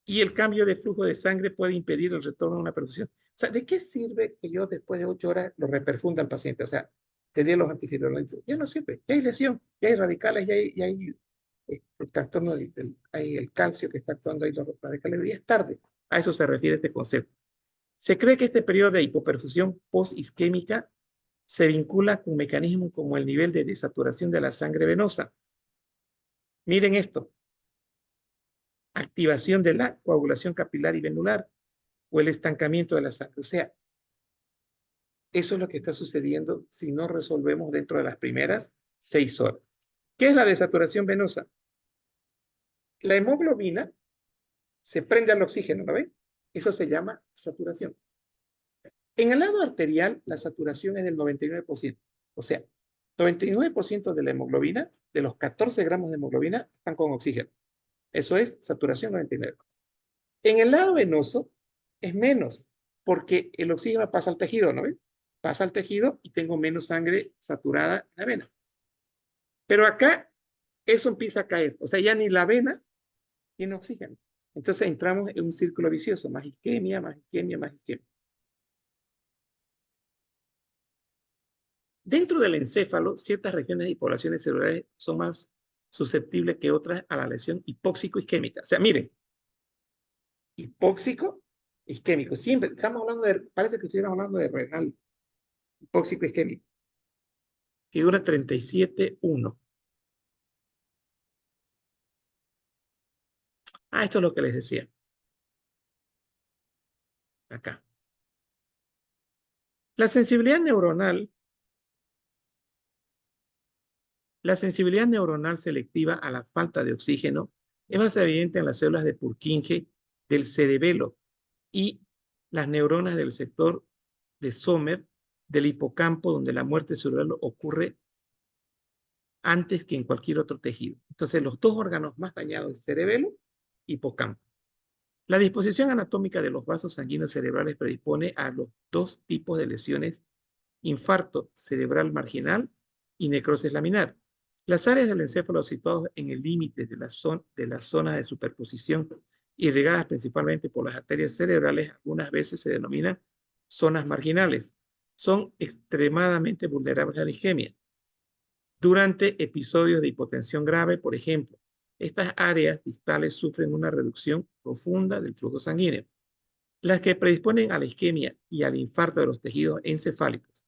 Y el cambio de flujo de sangre puede impedir el retorno a una perfusión. O sea, ¿de qué sirve que yo después de 8 horas lo reperfunda al paciente? O sea, te dé los antifibrilantes. Ya no sirve, ya hay lesión, ya hay radicales, ya hay el trastorno hay el calcio que está actuando ahí los radicales, ya es tarde. A eso se refiere este concepto. Se cree que este periodo de hipoperfusión post-isquémica se vincula con mecanismos como el nivel de desaturación de la sangre venosa. Miren esto, activación de la coagulación capilar y venular o el estancamiento de la sangre. O sea, eso es lo que está sucediendo si no resolvemos dentro de las primeras 6 horas. ¿Qué es la desaturación venosa? La hemoglobina se prende al oxígeno, ¿no ven? Eso se llama saturación. En el lado arterial, la saturación es del 99%. O sea, 99% de la hemoglobina, de los 14 gramos de hemoglobina, están con oxígeno. Eso es saturación 99. En el lado venoso es menos, porque el oxígeno pasa al tejido, ¿no ven? Pasa al tejido y tengo menos sangre saturada en la vena. Pero acá eso empieza a caer. O sea, ya ni la vena tiene oxígeno. Entonces entramos en un círculo vicioso, más isquemia, más isquemia, más isquemia. Dentro del encéfalo, ciertas regiones y poblaciones celulares son más susceptibles que otras a la lesión hipóxico-isquémica. O sea, miren, hipóxico-isquémico. Siempre estamos hablando de, parece que estuviéramos hablando de renal, hipóxico-isquémico. Figura 37.1. Esto es lo que les decía. Acá. La sensibilidad neuronal selectiva a la falta de oxígeno es más evidente en las células de Purkinje del cerebelo y las neuronas del sector de Sommer del hipocampo, donde la muerte cerebral ocurre antes que en cualquier otro tejido. Entonces, los dos órganos más dañados, cerebelo y hipocampo. La disposición anatómica de los vasos sanguíneos cerebrales predispone a los dos tipos de lesiones: infarto cerebral marginal y necrosis laminar. Las áreas del encéfalo situadas en el límite de la zona de superposición, irrigadas principalmente por las arterias cerebrales, algunas veces se denominan zonas marginales. Son extremadamente vulnerables a la isquemia. Durante episodios de hipotensión grave, por ejemplo, estas áreas distales sufren una reducción profunda del flujo sanguíneo. Las que predisponen a la isquemia y al infarto de los tejidos encefálicos.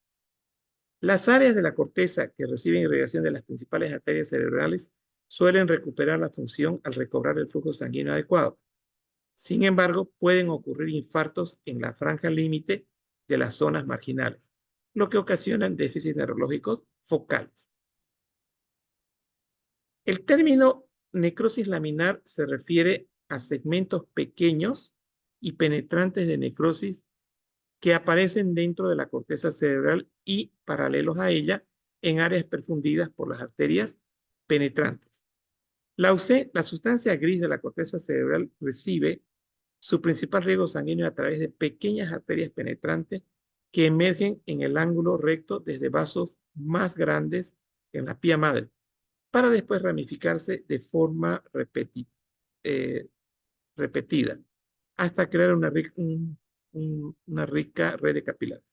Las áreas de la corteza que reciben irrigación de las principales arterias cerebrales suelen recuperar la función al recobrar el flujo sanguíneo adecuado. Sin embargo, pueden ocurrir infartos en la franja límite de las zonas marginales, lo que ocasiona déficits neurológicos focales. El término necrosis laminar se refiere a segmentos pequeños y penetrantes de necrosis que aparecen dentro de la corteza cerebral y paralelos a ella en áreas perfundidas por las arterias penetrantes. La sustancia gris de la corteza cerebral recibe su principal riego sanguíneo a través de pequeñas arterias penetrantes que emergen en el ángulo recto desde vasos más grandes en la pía madre, para después ramificarse de forma eh, repetida hasta crear una rica red de capilares.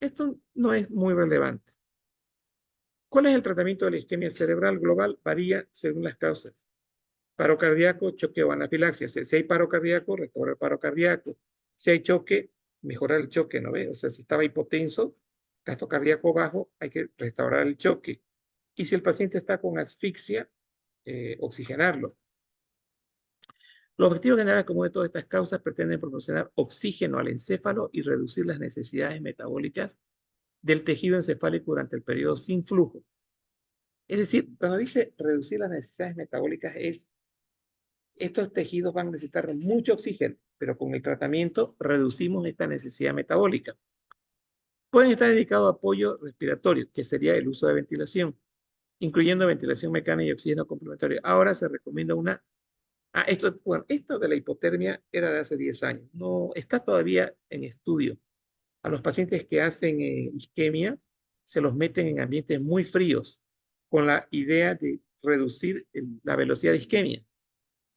Esto no es muy relevante. ¿Cuál es el tratamiento de la isquemia cerebral global? Varía según las causas. Paro cardíaco, choque o anafilaxia. Si hay paro cardíaco, restaurar el paro cardíaco. Si hay choque, mejorar el choque, ¿no ve? O sea, si estaba hipotenso, gasto cardíaco bajo, hay que restaurar el choque. Y si el paciente está con asfixia, oxigenarlo. Los objetivos generales comunes de todas estas causas pretenden proporcionar oxígeno al encéfalo y reducir las necesidades metabólicas del tejido encefálico durante el periodo sin flujo. Es decir, cuando dice reducir las necesidades metabólicas estos tejidos van a necesitar mucho oxígeno, pero con el tratamiento reducimos esta necesidad metabólica. Pueden estar dedicados a apoyo respiratorio, que sería el uso de ventilación, incluyendo ventilación mecánica y oxígeno complementario. Ahora se recomienda una. Esto de la hipotermia era de hace 10 años. No está todavía en estudio. A los pacientes que hacen isquemia se los meten en ambientes muy fríos con la idea de reducir la velocidad de isquemia.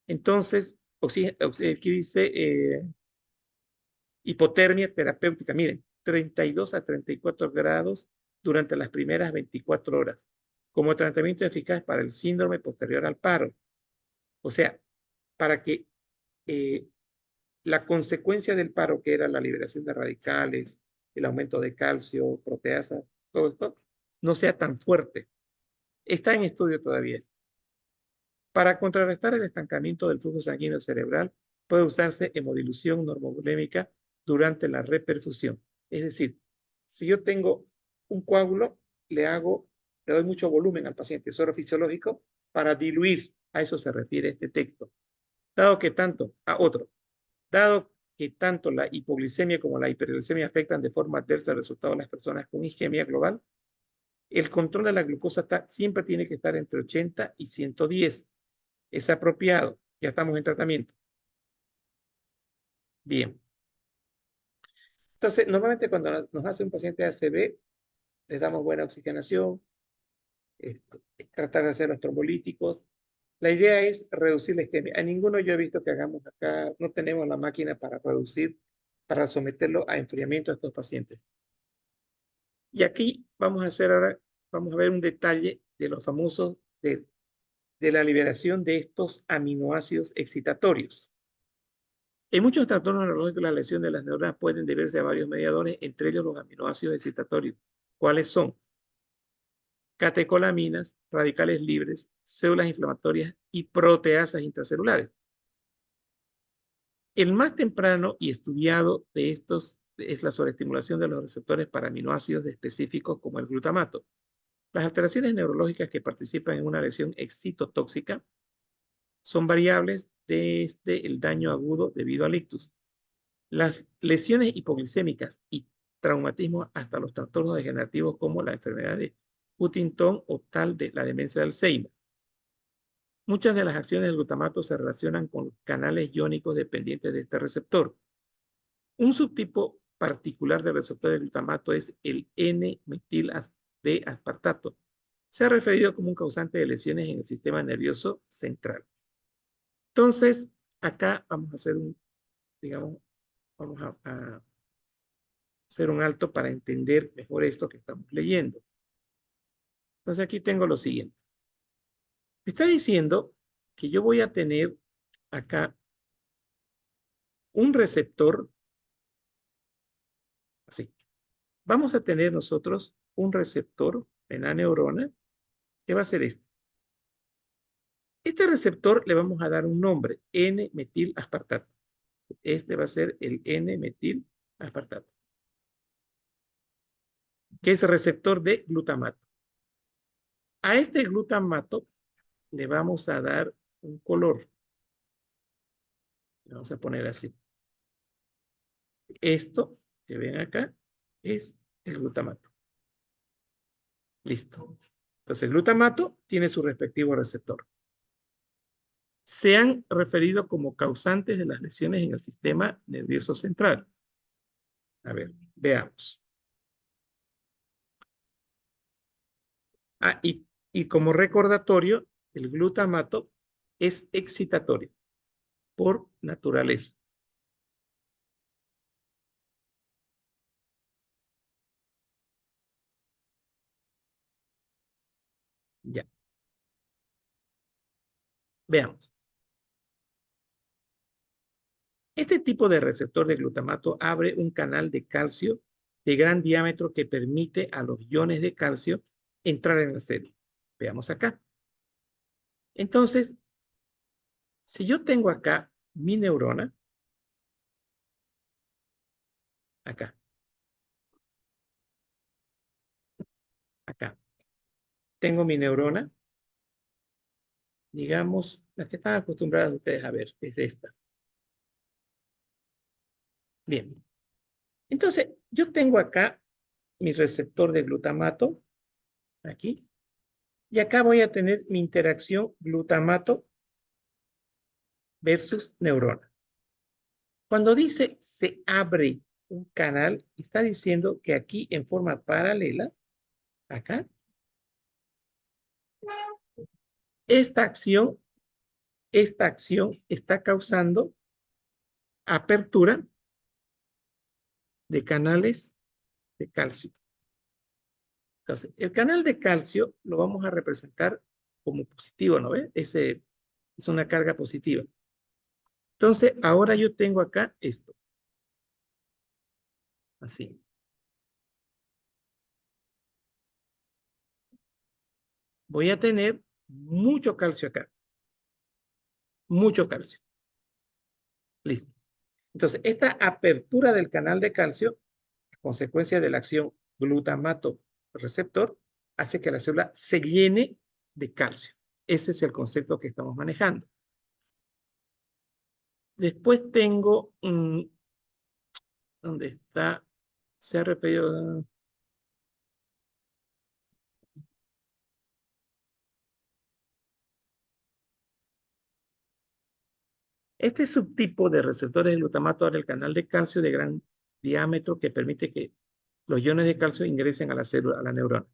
Entonces, aquí dice hipotermia terapéutica. Miren, 32 a 34 grados durante las primeras 24 horas, como tratamiento eficaz para el síndrome posterior al paro. O sea, para que eh, la consecuencia del paro, que era la liberación de radicales, el aumento de calcio, proteasa, todo esto, no sea tan fuerte. Está en estudio todavía. Para contrarrestar el estancamiento del flujo sanguíneo cerebral, puede usarse hemodilución normovolémica durante la reperfusión. Es decir, si yo tengo un coágulo, le doy mucho volumen al paciente, suero fisiológico, para diluir. A eso se refiere este texto. Dado que la hipoglicemia como la hiperglicemia afectan de forma adversa el resultado de las personas con isquemia global, el control de la glucosa siempre tiene que estar entre 80 y 110. Es apropiado. Ya estamos en tratamiento. Bien. Entonces, normalmente cuando nos hace un paciente ACV, les damos buena oxigenación, tratar de hacer los trombolíticos. La idea es reducir la isquemia. A ninguno yo he visto que hagamos acá, no tenemos la máquina para reducir, para someterlo a enfriamiento a estos pacientes. Y aquí vamos a ver un detalle de los famosos, de la liberación de estos aminoácidos excitatorios. En muchos trastornos neurológicos, la lesión de las neuronas pueden deberse a varios mediadores, entre ellos los aminoácidos excitatorios. ¿Cuáles son? Catecolaminas, radicales libres, células inflamatorias y proteasas intracelulares. El más temprano y estudiado de estos es la sobreestimulación de los receptores para aminoácidos específicos como el glutamato. Las alteraciones neurológicas que participan en una lesión excitotóxica son variables desde el daño agudo debido al ictus, las lesiones hipoglicémicas y traumatismos hasta los trastornos degenerativos como la enfermedad de Huntington o tal de la demencia de Alzheimer. Muchas de las acciones del glutamato se relacionan con canales iónicos dependientes de este receptor. Un subtipo particular del receptor de glutamato es el N-metil de aspartato. Se ha referido como un causante de lesiones en el sistema nervioso central. Entonces, acá vamos a hacer vamos a hacer un alto para entender mejor esto que estamos leyendo. Entonces, aquí tengo lo siguiente. Me está diciendo que yo voy a tener acá un receptor, así. Vamos a tener nosotros un receptor en la neurona que va a ser este. Este receptor le vamos a dar un nombre, N-metilaspartato. Este va a ser el N-metilaspartato, que es el receptor de glutamato. A este glutamato le vamos a dar un color. Le vamos a poner así. Esto que ven acá es el glutamato. Listo. Entonces, el glutamato tiene su respectivo receptor. Se han referido como causantes de las lesiones en el sistema nervioso central. A ver, veamos. Ah, y como recordatorio, el glutamato es excitatorio por naturaleza. Ya, veamos. Este tipo de receptor de glutamato abre un canal de calcio de gran diámetro que permite a los iones de calcio entrar en la célula. Veamos acá. Entonces, si yo tengo acá mi neurona, acá, acá, tengo mi neurona, digamos, la que están acostumbradas ustedes a ver, es esta. Bien. Entonces, yo tengo acá mi receptor de glutamato, aquí, y acá voy a tener mi interacción glutamato versus neurona. Cuando dice se abre un canal, está diciendo que aquí en forma paralela, acá, esta acción, esta acción está causando apertura de canales de calcio. Entonces, el canal de calcio lo vamos a representar como positivo, ¿no ve? Ese es una carga positiva. Entonces, ahora yo tengo acá esto, así. Voy a tener mucho calcio acá, mucho calcio. Listo. Entonces, esta apertura del canal de calcio, a consecuencia de la acción glutamato receptor, hace que la célula se llene de calcio. Ese es el concepto que estamos manejando. Después tengo, ¿dónde está? Se ha repetido. Este subtipo de receptores de glutamato abre el canal de calcio de gran diámetro que permite que los iones de calcio ingresen a la célula, a la neurona.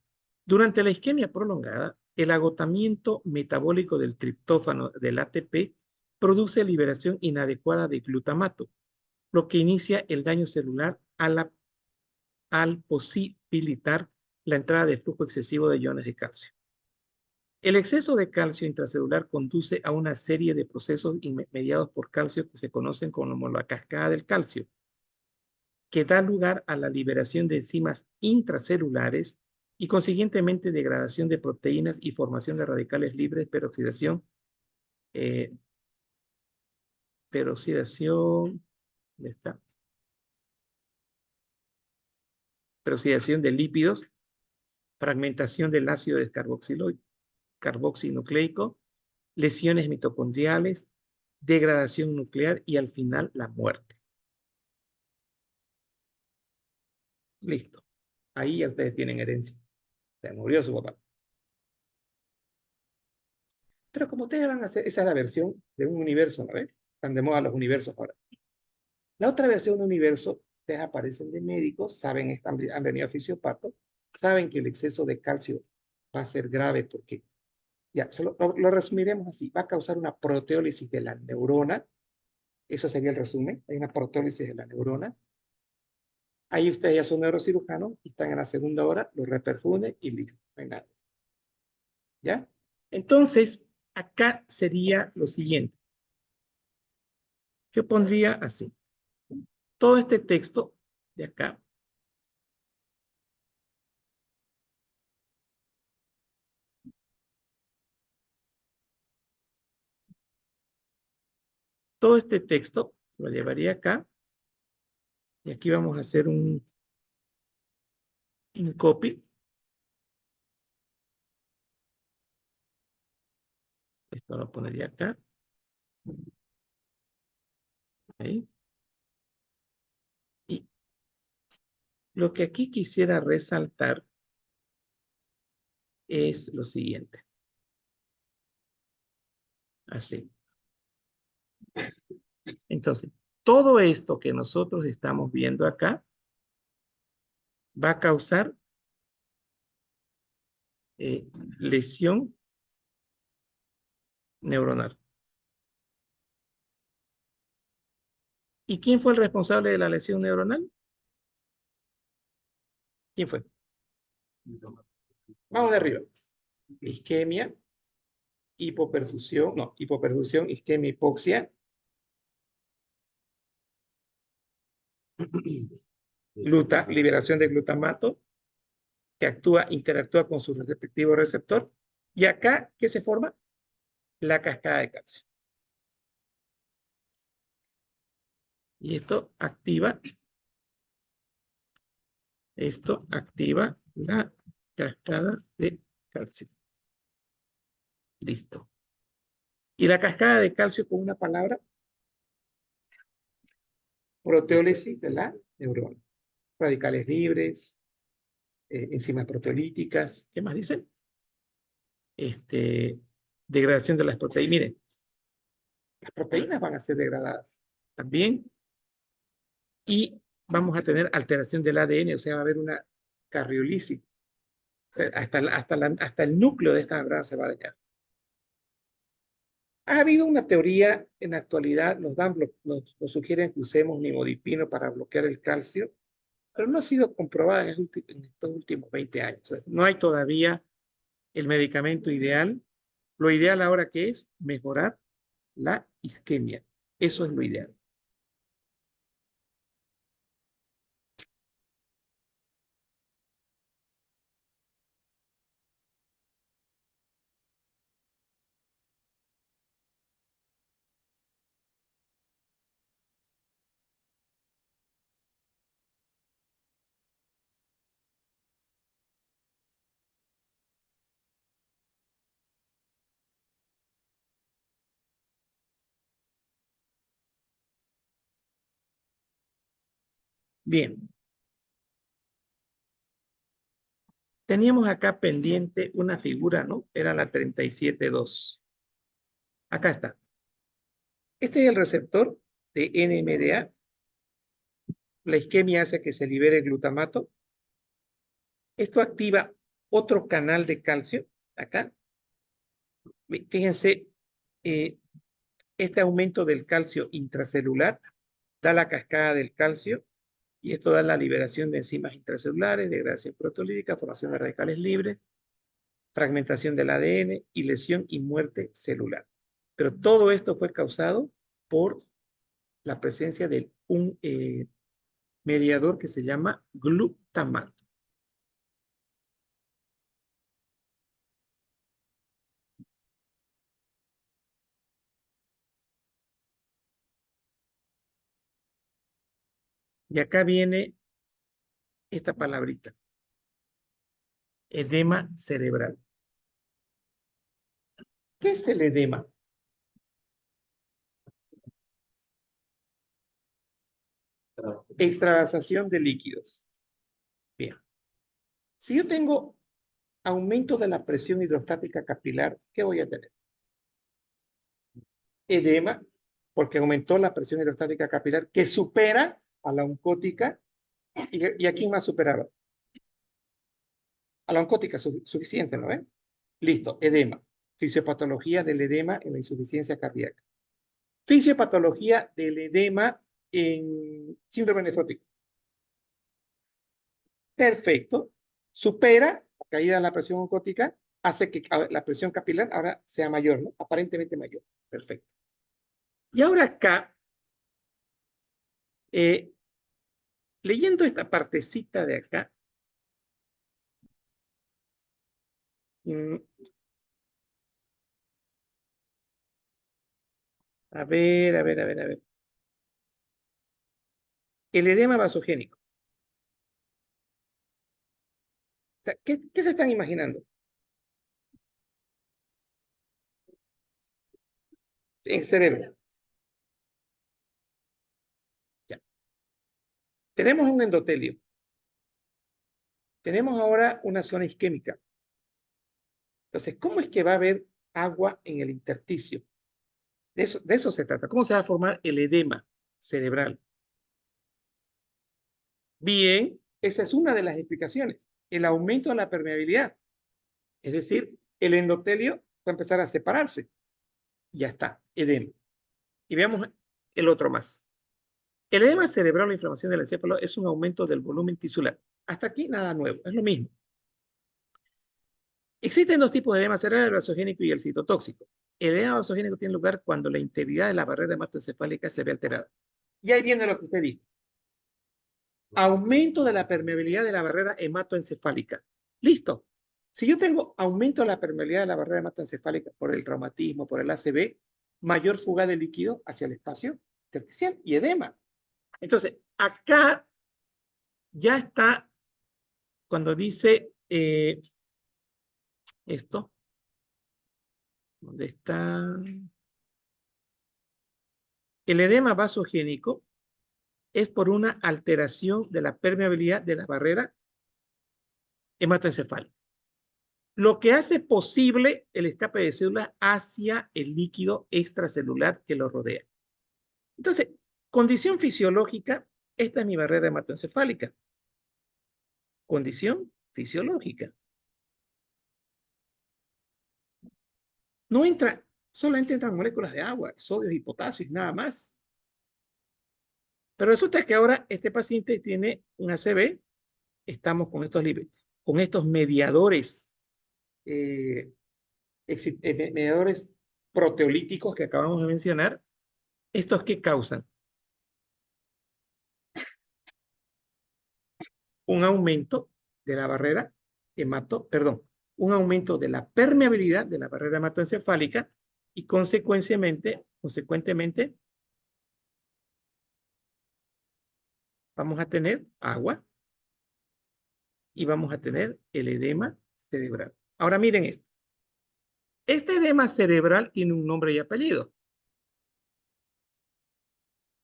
Durante la isquemia prolongada, el agotamiento metabólico del triptófano del ATP produce liberación inadecuada de glutamato, lo que inicia el daño celular al posibilitar la entrada de flujo excesivo de iones de calcio. El exceso de calcio intracelular conduce a una serie de procesos mediados por calcio que se conocen como la cascada del calcio, que da lugar a la liberación de enzimas intracelulares y consiguientemente degradación de proteínas y formación de radicales libres, eh, peroxidación, ¿dónde está? Peroxidación de lípidos, fragmentación del ácido carboxinucleico, lesiones mitocondriales, degradación nuclear y al final la muerte. Listo. Ahí ya ustedes tienen herencia. Se murió su papá. Pero como ustedes van a hacer, esa es la versión de un universo, ¿no ven? Están de moda los universos ahora. La otra versión de universo, ustedes aparecen de médicos, saben, han venido a fisiopatos, saben que el exceso de calcio va a ser grave porque, ya, lo resumiremos así, va a causar una proteólisis de la neurona, eso sería el resumen, hay una proteólisis de la neurona, ahí ustedes ya son neurocirujanos, y están en la segunda hora, lo reperfunden y listo, no hay nada. ¿Ya? Entonces, acá sería lo siguiente. Yo pondría así. Todo este texto de acá, todo este texto lo llevaría acá y aquí vamos a hacer un copy. Esto lo pondría acá. Ahí. Y lo que aquí quisiera resaltar es lo siguiente. Así. Entonces, todo esto que nosotros estamos viendo acá va a causar eh, lesión neuronal. ¿Y quién fue el responsable de la lesión neuronal? ¿Quién fue? Vamos de arriba. Isquemia, hipoperfusión, no, hipoperfusión, isquemia, hipoxia, liberación de glutamato, que interactúa con su respectivo receptor. Y acá, ¿qué se forma? La cascada de calcio. Y esto activa la cascada de calcio. Listo. Y la cascada de calcio, con una palabra, proteólisis de la neurona. Radicales libres, enzimas proteolíticas, ¿qué más dicen? Degradación de las proteínas. Miren, las proteínas van a ser degradadas también y vamos a tener alteración del ADN, o sea, va a haber una carriolisis. O sea, hasta el núcleo de esta membrana se va a dañar. Ha habido una teoría en la actualidad, nos sugieren que usemos nimodipino para bloquear el calcio, pero no ha sido comprobada en estos últimos 20 años. O sea, no hay todavía el medicamento ideal. Lo ideal ahora que es mejorar la isquemia. Eso es lo ideal. Bien, teníamos acá pendiente una figura, ¿no? Era la 37.2. Acá está. Este es el receptor de NMDA. La isquemia hace que se libere glutamato. Esto activa otro canal de calcio, acá. Fíjense, eh, este aumento del calcio intracelular da la cascada del calcio y esto da la liberación de enzimas intracelulares, degradación proteolítica, formación de radicales libres, fragmentación del ADN y lesión y muerte celular. Pero todo esto fue causado por la presencia de un mediador que se llama glutamato. Y acá viene esta palabrita, edema cerebral. ¿Qué es el edema? Extravasación de líquidos. Bien. Si yo tengo aumento de la presión hidrostática capilar, ¿qué voy a tener? Edema, porque aumentó la presión hidrostática capilar, que supera a la oncótica. ¿Y a quién más superaba? A la oncótica, suficiente, ¿no ven? Listo, edema. Fisiopatología del edema en la insuficiencia cardíaca. Fisiopatología del edema en síndrome nefrótico. Perfecto. Supera la caída de la presión oncótica, hace que la presión capilar ahora sea mayor, ¿no? Aparentemente mayor. Perfecto. Y ahora acá, eh, leyendo esta partecita de acá, mm, a ver. El edema vasogénico. O sea, ¿qué se están imaginando? En cerebro. Ya. Tenemos un endotelio. Tenemos ahora una zona isquémica. Entonces, ¿cómo es que va a haber agua en el intersticio? De eso se trata. ¿Cómo se va a formar el edema cerebral? Bien, esa es una de las explicaciones. El aumento de la permeabilidad. Es decir, el endotelio va a empezar a separarse. Ya está, edema. Y veamos el otro más. El edema cerebral o inflamación del encéfalo es un aumento del volumen tisular. Hasta aquí nada nuevo, es lo mismo. Existen dos tipos de edema cerebral, el vasogénico y el citotóxico. El edema vasogénico tiene lugar cuando la integridad de la barrera hematoencefálica se ve alterada. Y ahí viene lo que usted dijo. Aumento de la permeabilidad de la barrera hematoencefálica. Listo. Si yo tengo aumento de la permeabilidad de la barrera hematoencefálica por el traumatismo, por el ACV, mayor fuga de líquido hacia el espacio intersticial y edema. Entonces, acá ya está cuando dice esto, ¿dónde está? El edema vasogénico es por una alteración de la permeabilidad de la barrera hematoencefálica, lo que hace posible el escape de células hacia el líquido extracelular que lo rodea. Entonces, condición fisiológica, esta es mi barrera hematoencefálica. Condición fisiológica. No entra, solamente entran moléculas de agua, sodio y potasio, nada más. Pero resulta que ahora este paciente tiene un ACV, estamos con estos mediadores, mediadores proteolíticos que acabamos de mencionar. ¿Estos qué causan? Un aumento de la barrera un aumento de la permeabilidad de la barrera hematoencefálica y consecuentemente vamos a tener agua y vamos a tener el edema cerebral. Ahora miren esto. Este edema cerebral tiene un nombre y apellido.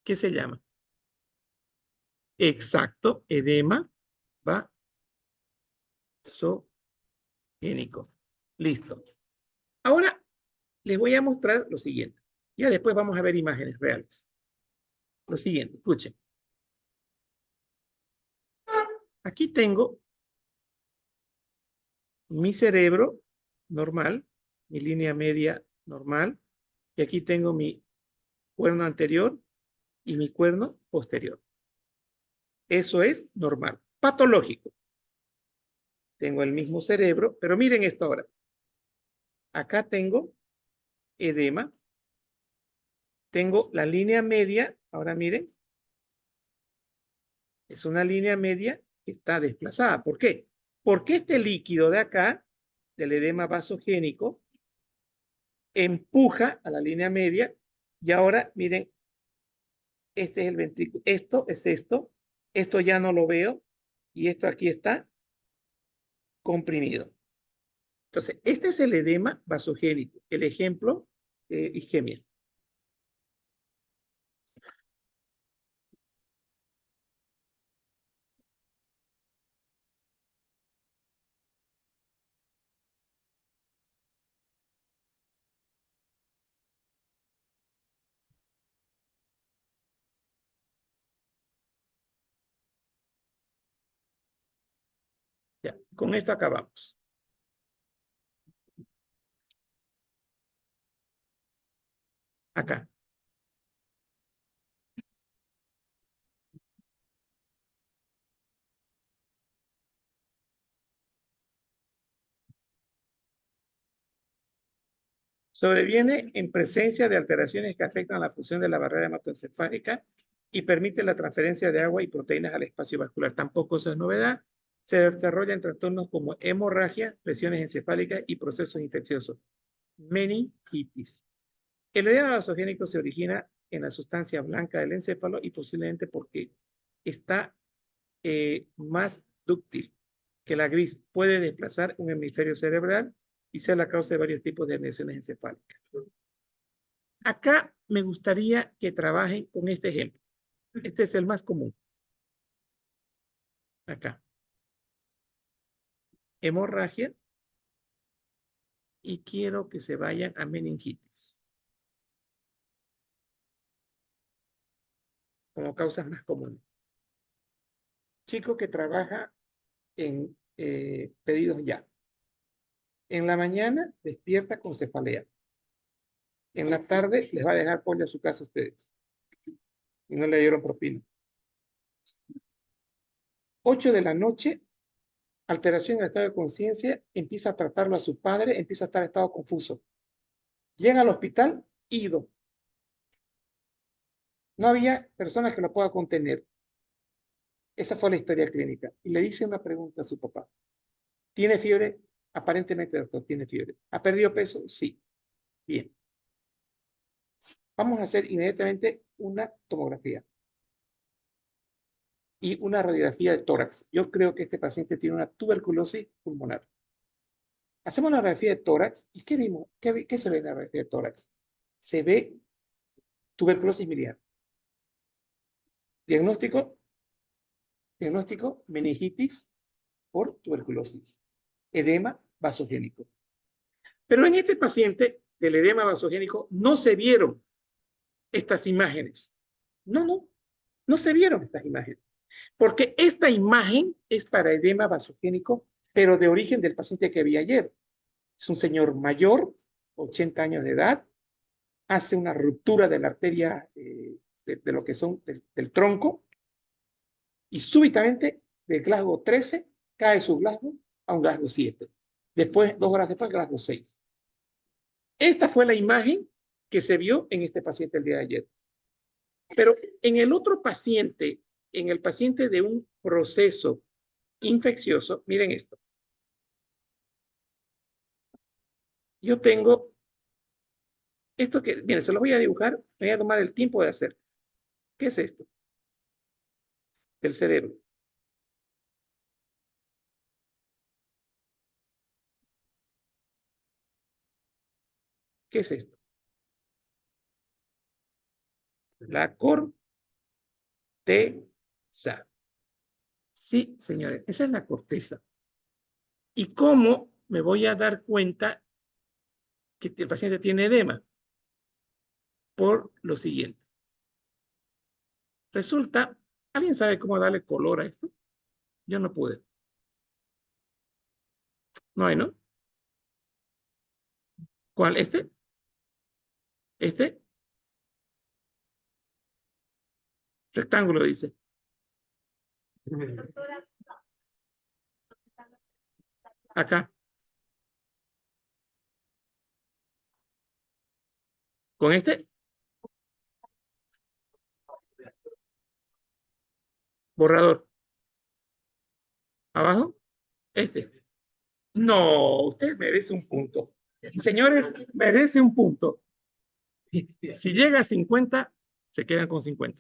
¿Qué se llama? Exacto, edema vasogénico. Listo. Ahora les voy a mostrar lo siguiente. Ya después vamos a ver imágenes reales. Lo siguiente, escuchen. Aquí tengo mi cerebro normal, mi línea media normal, y aquí tengo mi cuerno anterior y mi cuerno posterior. Eso es normal. Patológico. Tengo el mismo cerebro, pero miren esto ahora. Acá tengo edema. Tengo la línea media, ahora miren, es una línea media que está desplazada. ¿Por qué? Porque este líquido de acá, del edema vasogénico, empuja a la línea media y ahora miren, este es el ventrículo, esto ya no lo veo y esto aquí está comprimido. Entonces, este es el edema vasogénico, el ejemplo isquemia. Ya, con esto acabamos. Acá. Sobreviene en presencia de alteraciones que afectan la función de la barrera hematoencefálica y permite la transferencia de agua y proteínas al espacio vascular. Tampoco eso es novedad. Se desarrolla en trastornos como hemorragia, lesiones encefálicas y procesos infecciosos. Meningitis. El edema vasogénico se origina en la sustancia blanca del encéfalo y posiblemente porque está más dúctil que la gris. Puede desplazar un hemisferio cerebral y ser la causa de varios tipos de lesiones encefálicas. Acá me gustaría que trabajen con este ejemplo. Este es el más común. Acá. Hemorragia y quiero que se vayan a meningitis como causas más comunes. Chico que trabaja en pedidos ya. En la mañana despierta con cefalea. En la tarde les va a dejar pollo a su casa a ustedes. Y no le dieron propina. 8 de la noche, alteración en el estado de conciencia, empieza a tratarlo a su padre, empieza a estar en estado confuso. Llega al hospital, ido. No había personas que lo pueda contener. Esa fue la historia clínica. Y le dice una pregunta a su papá. ¿Tiene fiebre? Aparentemente, doctor, tiene fiebre. ¿Ha perdido peso? Sí. Bien. Vamos a hacer inmediatamente una tomografía y una radiografía de tórax. Yo creo que este paciente tiene una tuberculosis pulmonar. Hacemos la radiografía de tórax y ¿qué vimos? ¿Qué se ve en la radiografía de tórax? Se ve tuberculosis miliar. Diagnóstico, meningitis por tuberculosis. Edema vasogénico. Pero en este paciente del edema vasogénico no se vieron estas imágenes. No se vieron estas imágenes. Porque esta imagen es para edema vasogénico, pero de origen del paciente que vi ayer. Es un señor mayor, 80 años de edad, hace una ruptura de la arteria de lo que son del tronco y súbitamente de Glasgow 13 cae su Glasgow a un Glasgow 7. Después, 2 horas después, Glasgow 6. Esta fue la imagen que se vio en este paciente el día de ayer. Pero en el otro paciente, en el paciente de un proceso infeccioso, miren esto. Yo tengo esto que, miren, se lo voy a dibujar, me voy a tomar el tiempo de hacer. ¿Qué es esto? Del cerebro. ¿Qué es esto? La corteza. Sí, señores, esa es la corteza. ¿Y cómo me voy a dar cuenta que el paciente tiene edema? Por lo siguiente. Resulta, ¿alguien sabe cómo darle color a esto? Yo no pude. No hay, ¿no? ¿Cuál? ¿Este? ¿Este? Rectángulo, dice. Acá. Con este borrador. Abajo. Este. No, usted merece un punto. Señores, merece un punto. Si llega a 50, se quedan con 50.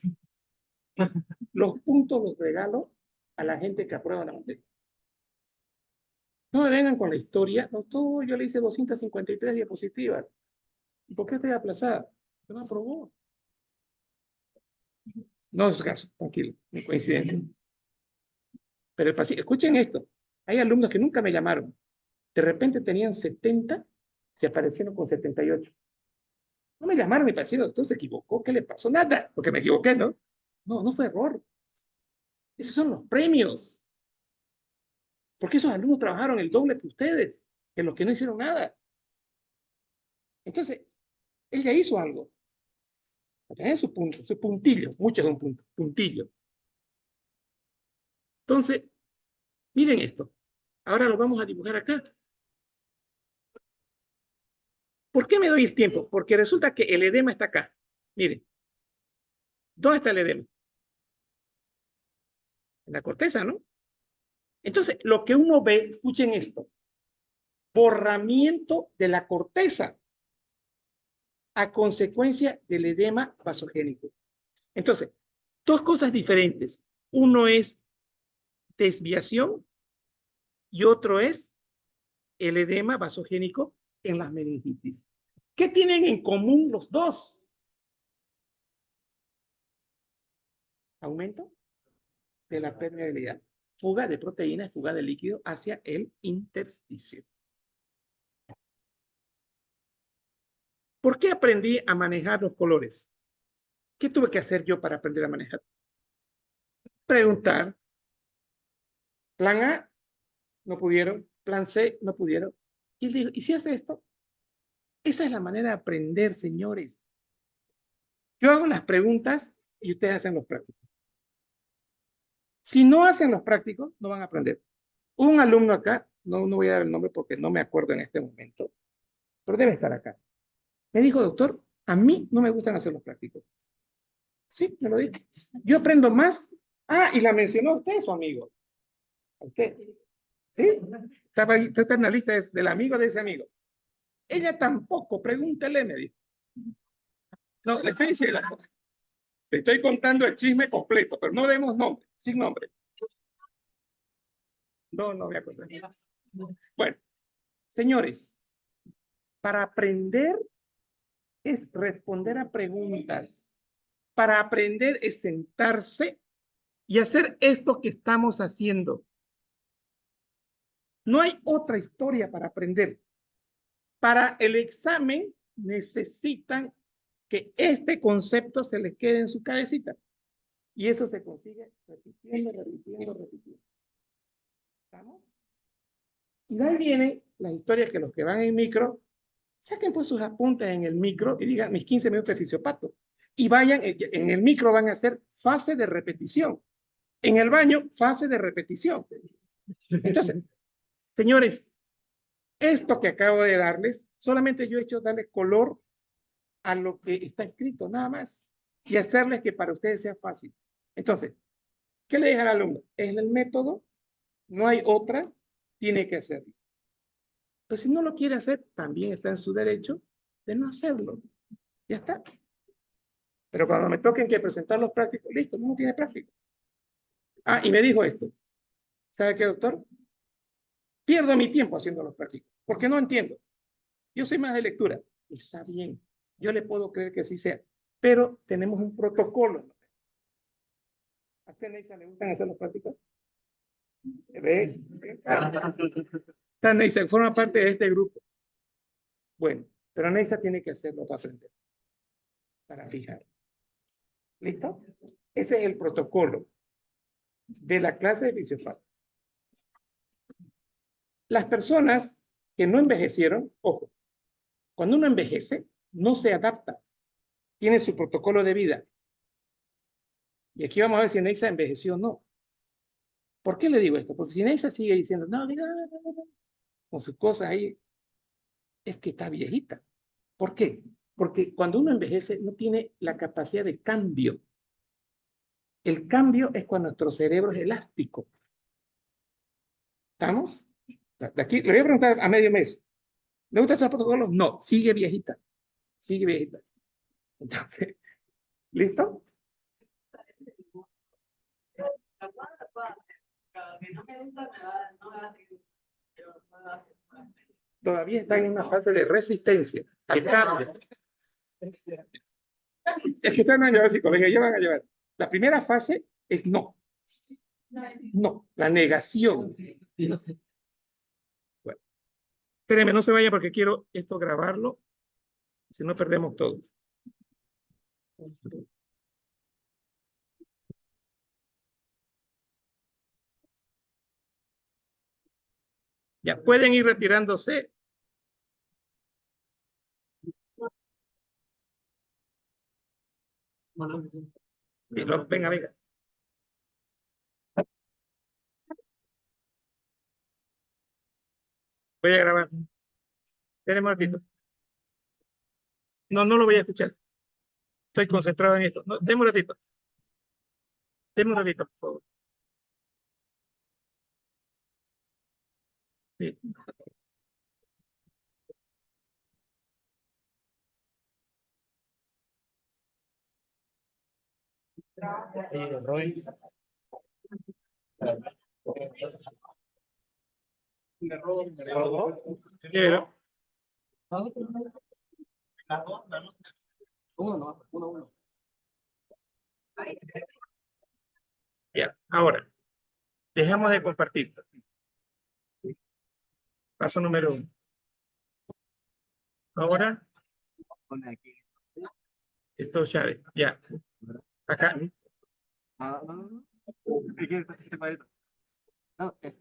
Los puntos los regalo a la gente que aprueba la materia. No me vengan con la historia. No, todo, yo le hice 253 diapositivas. ¿Y por qué estoy aplazada? No aprobó. No es su caso, tranquilo, no coincidencia. Pero el paciente, escuchen esto. Hay alumnos que nunca me llamaron. De repente tenían 70 y aparecieron con 78. No me llamaron mi paciente, doctor, se equivocó. ¿Qué le pasó? Nada, porque me equivoqué, ¿no? No, no fue error. Esos son los premios. Porque esos alumnos trabajaron el doble que ustedes, que los que no hicieron nada. Entonces, él ya hizo algo. Tiene su punto, su puntillo, muchos son puntos, puntillo. Entonces, miren esto. Ahora lo vamos a dibujar acá. ¿Por qué me doy el tiempo? Porque resulta que el edema está acá. Miren, ¿dónde está el edema? En la corteza, ¿no? Entonces, lo que uno ve, escuchen esto, borramiento de la corteza a consecuencia del edema vasogénico. Entonces, dos cosas diferentes. Uno es desviación y otro es el edema vasogénico en las meningitis. ¿Qué tienen en común los dos? Aumento de la permeabilidad, fuga de proteínas, fuga de líquido hacia el intersticio. ¿Por qué aprendí a manejar los colores? ¿Qué tuve que hacer yo para aprender a manejar? Preguntar. Plan A, no pudieron. Plan C, no pudieron. Y él dijo, ¿y si hace esto? Esa es la manera de aprender, señores. Yo hago las preguntas y ustedes hacen los prácticos. Si no hacen los prácticos, no van a aprender. Un alumno acá, no voy a dar el nombre porque no me acuerdo en este momento, pero debe estar acá. Me dijo, doctor, a mí no me gustan hacer los prácticos. Sí, me lo dijo. Yo aprendo más. Ah, y la mencionó usted, su amigo. ¿A usted? ¿Sí? Estaba ahí, está en la lista del amigo de ese amigo. Ella tampoco, pregúntele, me dijo. No, le estoy diciendo, le estoy contando el chisme completo, pero no demos nombre, sin nombre. No me acuerdo. Bueno, señores, para aprender es responder a preguntas. Para aprender es sentarse y hacer esto que estamos haciendo. No hay otra historia para aprender. Para el examen necesitan que este concepto se les quede en su cabecita. Y eso se consigue repitiendo. ¿Estamos? Y de ahí vienen las historias que los que van en micro, saquen pues sus apuntes en el micro y digan mis 15 minutos de fisiopato. Y vayan, en el micro van a hacer fase de repetición. En el baño, fase de repetición. Entonces, señores, esto que acabo de darles, solamente yo he hecho darle color a lo que está escrito, nada más. Y hacerles que para ustedes sea fácil. Entonces, ¿qué le dije al alumno? Es el método, no hay otra, tiene que hacerlo. Pero si no lo quiere hacer, también está en su derecho de no hacerlo. Ya está. Pero cuando me toquen que presentar los prácticos, listo, no tiene práctico. Ah, y me dijo esto. ¿Sabe qué, doctor? Pierdo mi tiempo haciendo los prácticos, porque no entiendo. Yo soy más de lectura. Está bien. Yo le puedo creer que así sea. Pero tenemos un protocolo. ¿A usted, Neisa, le gustan hacer los prácticos? ¿Ves? Neisa forma parte de este grupo. Bueno, pero Neisa tiene que hacerlo para aprender, para fijar. ¿Listo? Ese es el protocolo de la clase de fisiopato. Las personas que no envejecieron, ojo, cuando uno envejece, no se adapta, tiene su protocolo de vida. Y aquí vamos a ver si Neisa envejeció o no. ¿Por qué le digo esto? Porque si Neisa sigue diciendo, no, con sus cosas ahí, es que está viejita. ¿Por qué? Porque cuando uno envejece no tiene la capacidad de cambio. El cambio es cuando nuestro cerebro es elástico. ¿Estamos? De aquí, le voy a preguntar a medio mes. ¿Le gusta esos protocolos? No, sigue viejita. Sigue viejita. Entonces, ¿listo? Todavía están en una fase de resistencia al cambio. Es que están a llevar psicología, ya van a llevar. La primera fase es no. No, la negación. Bueno, espérenme, no se vaya porque quiero esto grabarlo, si no perdemos todo. Ya, pueden ir retirándose. Sí, venga, venga. Voy a grabar. Tenemos un ratito. No lo voy a escuchar. Estoy concentrado en esto. No, deme un ratito. Deme un ratito, por favor. Sí. Quiero. Ya, ahora, dejamos de compartir. Paso número 1. Ahora, Pone aquí. Esto ya. Acá. Ah, no, no, no. ¿Qué quieres? No, es